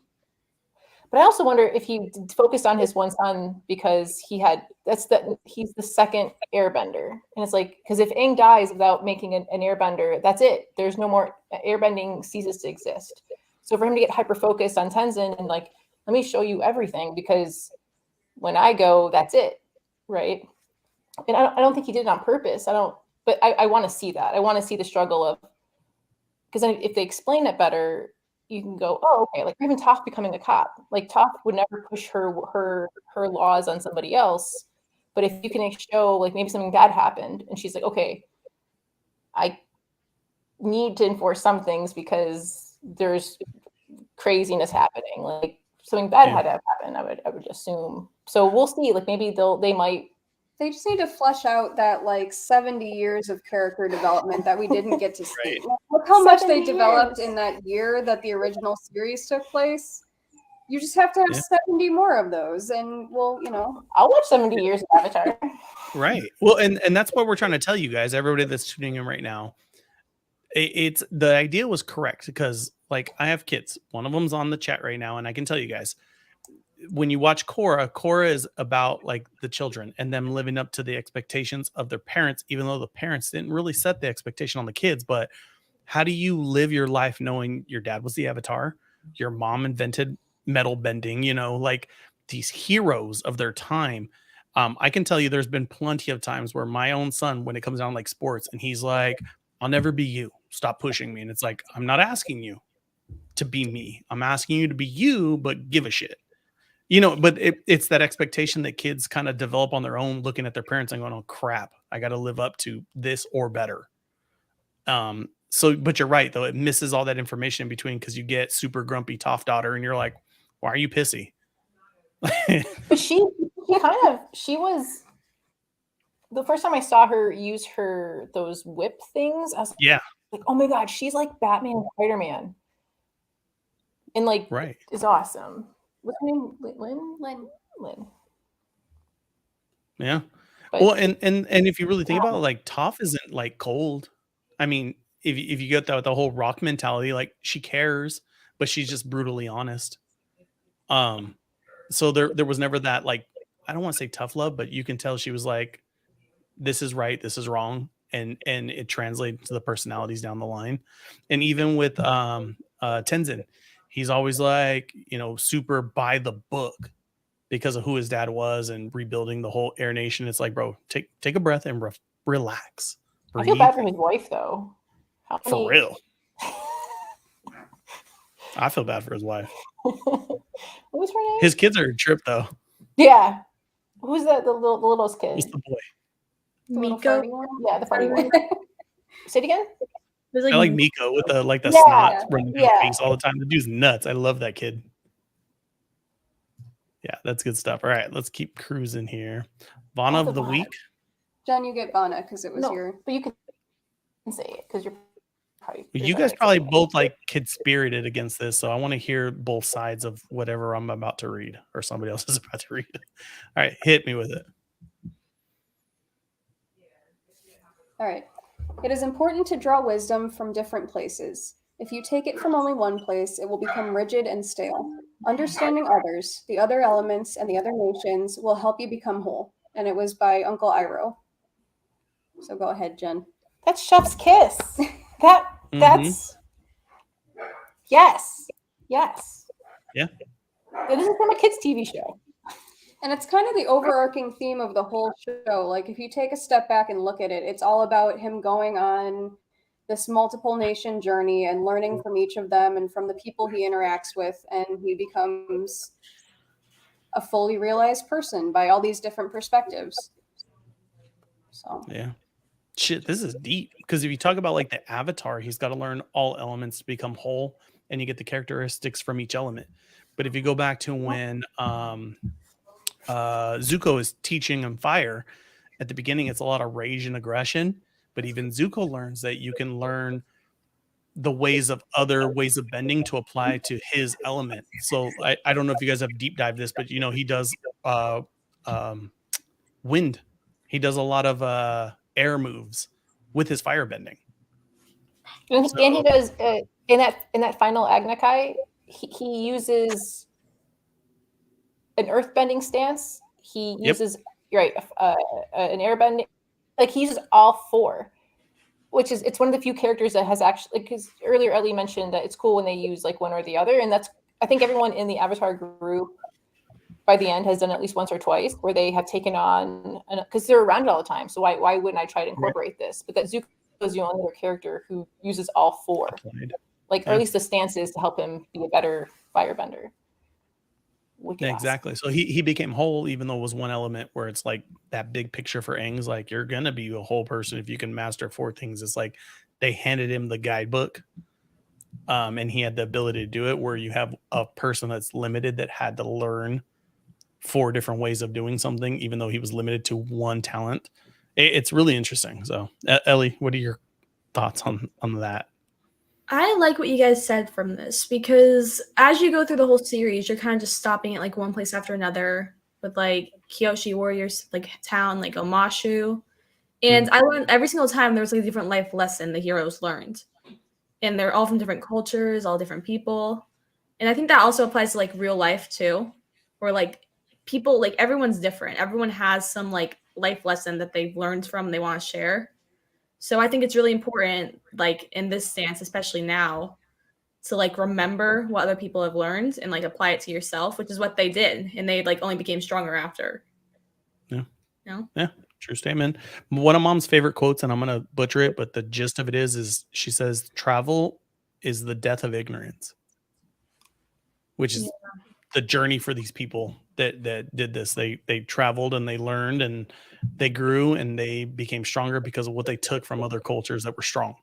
Speaker 3: But I also wonder if he focused on his one son because he's the second airbender. And it's like, because if Aang dies without making an airbender, that's it. There's no more airbending ceases to exist. So for him to get hyper-focused on Tenzin and like, let me show you everything because when I go, that's it. Right. And I don't think he did it on purpose. But I want to see that. I want to see the struggle of, because then if they explain it better, you can go, oh, okay. Like even Toph becoming a cop, like Toph would never push her laws on somebody else. But if you can show like maybe something bad happened and she's like, okay, I need to enforce some things because there's craziness happening. Like something bad had to have happened, I would assume. So we'll see. Like maybe they
Speaker 4: just need to flesh out that like 70 years of character development that we didn't get to see.
Speaker 6: Right.
Speaker 4: Look how much they developed in that year that the original series took place. You just have to have 70 more of those, and well,
Speaker 3: I'll watch 70 years of Avatar.
Speaker 6: Right. Well, and that's what we're trying to tell you guys, everybody that's tuning in right now. It's the idea was correct because like I have kids. One of them's on the chat right now, and I can tell you guys, when you watch Korra is about like the children and them living up to the expectations of their parents, even though the parents didn't really set the expectation on the kids. But how do you live your life knowing your dad was the Avatar? Your mom invented metal bending, like these heroes of their time. I can tell you there's been plenty of times where my own son, when it comes down like sports, and he's like, I'll never be you. Stop pushing me. And it's like, I'm not asking you to be me. I'm asking you to be you, but give a shit. But it's that expectation that kids kind of develop on their own, looking at their parents and going, oh crap, I got to live up to this or better. But you're right though. It misses all that information in between because you get super grumpy Toph daughter and you're like, why are you pissy?
Speaker 3: But she was the first time I saw her use those whip things. I was like, oh my God, she's like Batman and Spider-Man. And like, is awesome. What's her name? Lynn.
Speaker 6: Yeah. But, well, and if you really think about it, like Toph isn't like cold. I mean, if you get the whole rock mentality, like she cares, but she's just brutally honest. So there was never that like, I don't want to say tough love, but you can tell she was like, this is right, this is wrong, and it translates to the personalities down the line. And even with Tenzin, he's always like, super by the book because of who his dad was and rebuilding the whole Air Nation. It's like, bro, take a breath and relax.
Speaker 3: Breathe. I feel bad for his wife though.
Speaker 6: For real. I feel bad for his wife.
Speaker 3: What was her name?
Speaker 6: His kids are a trip though.
Speaker 3: Yeah. Who's that? The littlest kid.
Speaker 6: Who's the boy?
Speaker 3: The little
Speaker 2: Miko?
Speaker 3: farty one? Yeah, the farty one. Say it again.
Speaker 2: There's
Speaker 6: I like Miko with the
Speaker 3: Yeah,
Speaker 6: snot running down
Speaker 3: yeah.
Speaker 6: his face all the time. The dude's nuts. I love that kid. Yeah, that's good stuff. All right, let's keep cruising here. Vana of the week.
Speaker 4: Jen, you get Vana because it was your.
Speaker 3: But you can say it because you're probably.
Speaker 6: You guys probably both like kid spirited against this, so I want to hear both sides of whatever I'm about to read or somebody else is about to read. All right, hit me with it.
Speaker 4: All right. It is important to draw wisdom from different places. If you take it from only one place, it will become rigid and stale. Understanding others, the other elements, and the other nations will help you become whole. And it was by Uncle Iroh. So go ahead, Jen.
Speaker 3: That's Chef's Kiss. That's yes.
Speaker 6: Yeah.
Speaker 3: It isn't from a kids' TV show.
Speaker 4: And it's kind of the overarching theme of the whole show. Like, if you take a step back and look at it, it's all about him going on this multiple nation journey and learning from each of them and from the people he interacts with. And he becomes a fully realized person by all these different perspectives. So,
Speaker 6: yeah. Shit, this is deep. Because if you talk about like the Avatar, he's got to learn all elements to become whole, and you get the characteristics from each element. But if you go back to when Zuko is teaching him fire, at the beginning it's a lot of rage and aggression, but even Zuko learns that you can learn the ways of other ways of bending to apply to his element. So I don't know if you guys have deep dived this, but he does wind. He does a lot of air moves with his fire bending.
Speaker 3: And he does in that final Agnakai, he uses an earthbending stance. He uses an airbending. Like, he uses all four, it's one of the few characters that has actually, because earlier Ellie mentioned that it's cool when they use like one or the other, and that's, I think everyone in the Avatar group by the end has done at least once or twice where they have taken on, because they're around all the time. So why wouldn't I try to incorporate this? But that Zuko is the only other character who uses all four, or at least the stances to help him be a better firebender.
Speaker 6: Exactly. So he became whole, even though it was one element where it's like that big picture for Aang's like, you're going to be a whole person if you can master four things. It's like they handed him the guidebook and he had the ability to do it, where you have a person that's limited that had to learn four different ways of doing something, even though he was limited to one talent. It's really interesting. So Ellie, what are your thoughts on that?
Speaker 2: I like what you guys said from this, because as you go through the whole series, you're kind of just stopping at like one place after another with like Kyoshi Warriors, like town, like Omashu. And I learned every single time there was like a different life lesson the heroes learned. And they're all from different cultures, all different people. And I think that also applies to like real life too, where like people, like everyone's different. Everyone has some like life lesson that they've learned from, they want to share. So I think it's really important, like in this stance, especially now, to like remember what other people have learned and like apply it to yourself, which is what they did. And they like only became stronger after.
Speaker 6: Yeah.
Speaker 2: No?
Speaker 6: Yeah. True statement. One of Mom's favorite quotes, and I'm going to butcher it, but the gist of it is she says, travel is the death of ignorance, which is the journey for these people that did this. They traveled and they learned and they grew and they became stronger because of what they took from other cultures that were strong.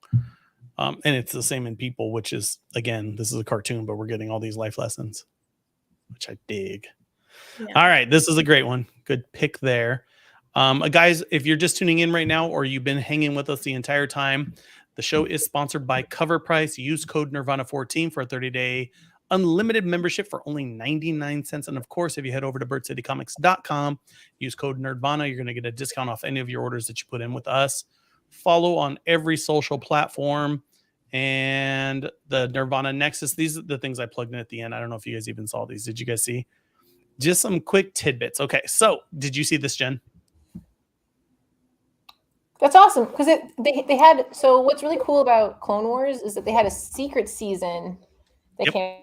Speaker 6: And it's the same in people, which is, again, this is a cartoon, but we're getting all these life lessons, which I dig. Yeah. All right. This is a great one. Good pick there. Guys, if you're just tuning in right now, or you've been hanging with us the entire time, the show is sponsored by Cover Price. Use code Nirvana14 for a 30-day unlimited membership for only 99 cents. And of course, if you head over to birdcitycomics.com, use code Nirvana, you're going to get a discount off any of your orders that you put in with us. Follow on every social platform and the Nirvana Nexus. These are the things I plugged in at the end. I don't know if you guys even saw these. Did you guys see? Just some quick tidbits. Okay, so did you see this, Jen?
Speaker 3: That's awesome, because they had, so what's really cool about Clone Wars is that they had a secret season that came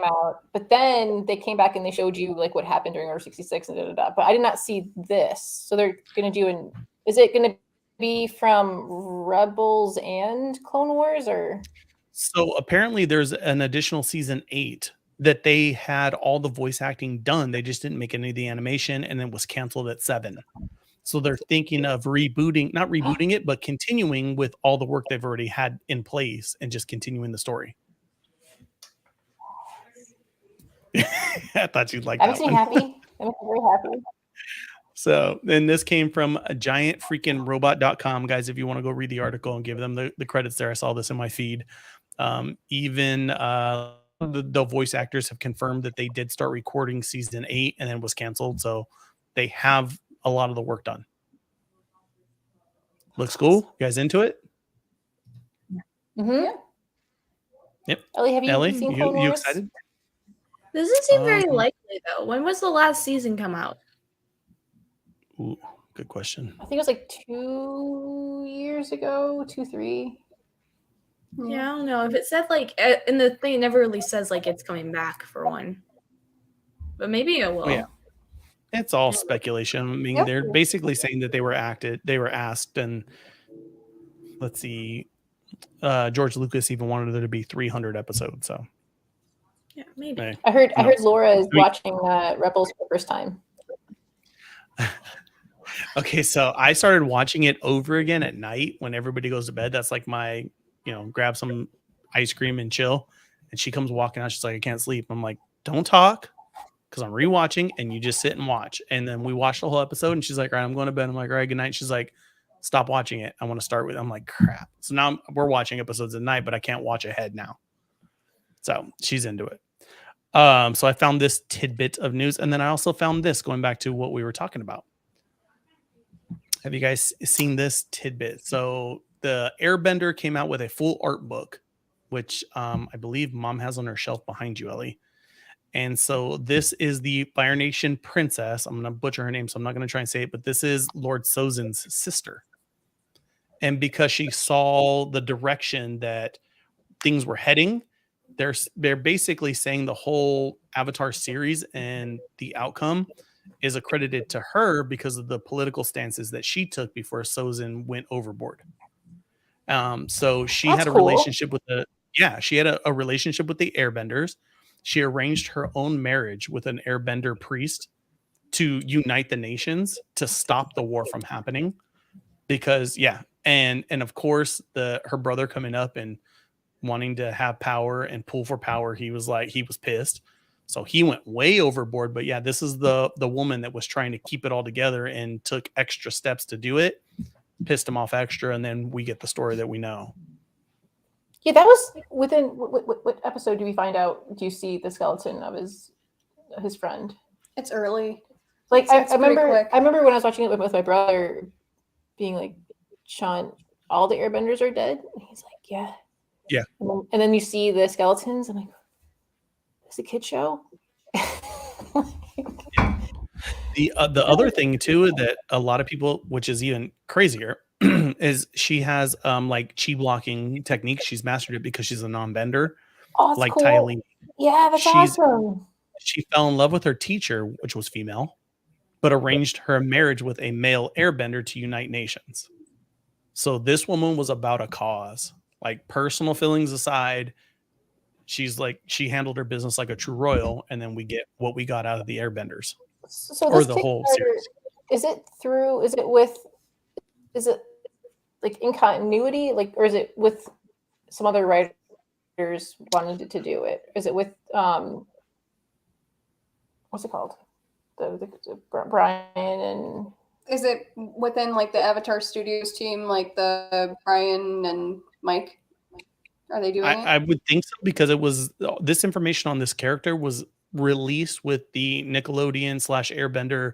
Speaker 3: out, but then they came back and they showed you like what happened during Order 66 and but I did not see this. So they're going to do is it going to be from Rebels and Clone Wars, or?
Speaker 6: So apparently there's an additional season 8 that they had all the voice acting done. They just didn't make any of the animation, and it was canceled at 7. So they're thinking of not rebooting it, but continuing with all the work they've already had in place and just continuing the story. I thought you'd like
Speaker 3: That
Speaker 6: that
Speaker 3: makes me
Speaker 6: one.
Speaker 3: happy. That makes me very happy.
Speaker 6: So, and this came from a giantfreakingrobot.com. Guys, if you want to go read the article and give them the credits there, I saw this in my feed. Even the voice actors have confirmed that they did start recording season 8 and then was canceled. So they have a lot of the work done. Looks cool. You guys into it?
Speaker 3: Mm-hmm.
Speaker 4: Yeah.
Speaker 6: Yep.
Speaker 3: Ellie, have you
Speaker 6: Ellie,
Speaker 3: seen Clone
Speaker 6: you
Speaker 3: Wars?
Speaker 6: excited?
Speaker 2: Doesn't seem very likely though. When was the last season come out?
Speaker 6: Ooh, good question.
Speaker 3: I think it was like 2 years ago, 2, 3.
Speaker 2: Yeah, I don't know. If it said like in the thing, it never really says like it's coming back for one. But maybe it will.
Speaker 6: Oh, yeah. It's all speculation. I mean, they're basically saying that they were asked, and let's see, George Lucas even wanted there to be 300 episodes. So
Speaker 2: yeah, maybe.
Speaker 6: hey,
Speaker 3: I heard Laura is watching Rebels for the first time.
Speaker 6: Okay, so I started watching it over again at night when everybody goes to bed. That's like my, grab some ice cream and chill. And she comes walking out. She's like, I can't sleep. I'm like, don't talk, because I'm rewatching, and you just sit and watch. And then we watched the whole episode, and she's like, all right, I'm going to bed. I'm like, all right, good night. She's like, stop watching it. I want to start with it. I'm like, crap. So now we're watching episodes at night, but I can't watch ahead now. So she's into it. So I found this tidbit of news, and then I also found this, going back to what we were talking about. Have you guys seen this tidbit? So the Airbender came out with a full art book, which I believe Mom has on her shelf behind you, Ellie. And so this is the Fire Nation princess. I'm going to butcher her name, so I'm not going to try and say it, but this is Lord Sozin's sister. And because she saw the direction that things were heading, they're basically saying the whole Avatar series and the outcome is accredited to her because of the political stances that she took before Sozin went overboard. So she had a relationship with she had a relationship with the Airbenders. She arranged her own marriage with an Airbender priest to unite the nations to stop the war from happening. Because and of course her brother coming up and wanting to have power and pull for power, he was pissed. So he went way overboard. But yeah, this is the woman that was trying to keep it all together and took extra steps to do it, pissed him off extra, and then we get the story that we know.
Speaker 3: Yeah, that was within what episode do we find out? Do you see the skeleton of his friend?
Speaker 4: It's early.
Speaker 3: Like I remember when I was watching it with my brother, being like, Sean, all the Airbenders are dead. And he's like, yeah.
Speaker 6: Yeah.
Speaker 3: And then you see the skeletons. I'm like, is it a kid show?
Speaker 6: The other thing too that a lot of people, which is even crazier, is she has like chi blocking techniques. She's mastered it because she's a non-bender.
Speaker 3: Oh, that's
Speaker 6: like
Speaker 3: cool.
Speaker 6: Ty Lee.
Speaker 3: Yeah, that's awesome.
Speaker 6: She fell in love with her teacher, which was female, but arranged her marriage with a male airbender to unite nations. So this woman was about a cause. Like, personal feelings aside, she's like, she handled her business like a true royal, and then we get what we got out of the airbenders.
Speaker 3: So
Speaker 6: or the whole series.
Speaker 3: Is it like in continuity, like, or is it with some other writers wanted to do it? Is it with what's it called? The Brian and
Speaker 4: is it within like the Avatar Studios team, like the Brian and Mike? Are they doing it?
Speaker 6: I would think so, because it was this information on this character was released with the Nickelodeon / Airbender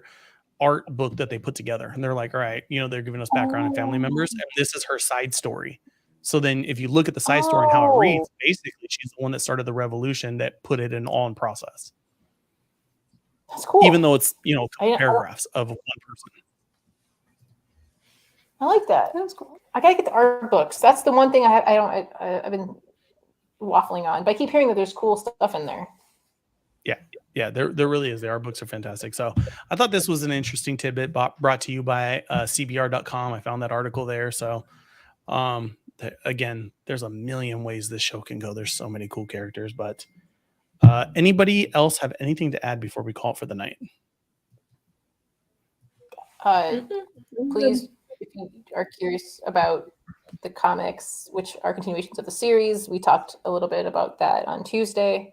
Speaker 6: art book that they put together, and they're like, all right, they're giving us background and family members, and this is her side story. So then if you look at the side story and how it reads, basically she's the one that started the revolution that put it in process.
Speaker 3: That's cool.
Speaker 6: Even though it's paragraphs of one person.
Speaker 3: I like that. That's cool. I gotta get the art books. That's the one thing I've been waffling on, but I keep hearing that there's cool stuff in there.
Speaker 6: Yeah, there really is. The art books are fantastic. So I thought this was an interesting tidbit brought to you by CBR.com. I found that article there. So again, there's a million ways this show can go. There's so many cool characters, but anybody else have anything to add before we call it for the night?
Speaker 3: Please, if you are curious about the comics, which are continuations of the series, we talked a little bit about that on Tuesday.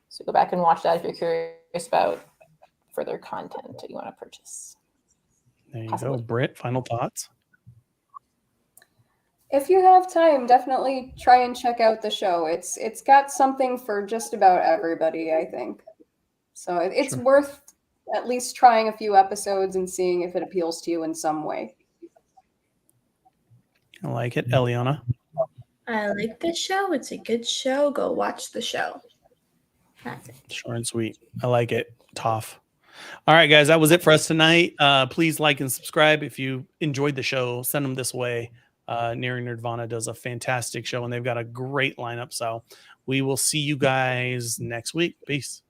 Speaker 3: So go back and watch that if you're curious about further content that you want to purchase.
Speaker 6: There you go. Britt, final thoughts?
Speaker 4: If you have time, definitely try and check out the show. It's got something for just about everybody, I think. So it's worth at least trying a few episodes and seeing if it appeals to you in some way.
Speaker 6: I like it. Eliana?
Speaker 2: I like the show. It's a good show. Go watch the show. That's it.
Speaker 6: Short and sweet. I like it. Tough. All right, guys, that was it for us tonight. Please like and subscribe. If you enjoyed the show, send them this way. Nearing Nerdvana does a fantastic show, and they've got a great lineup. So we will see you guys next week. Peace.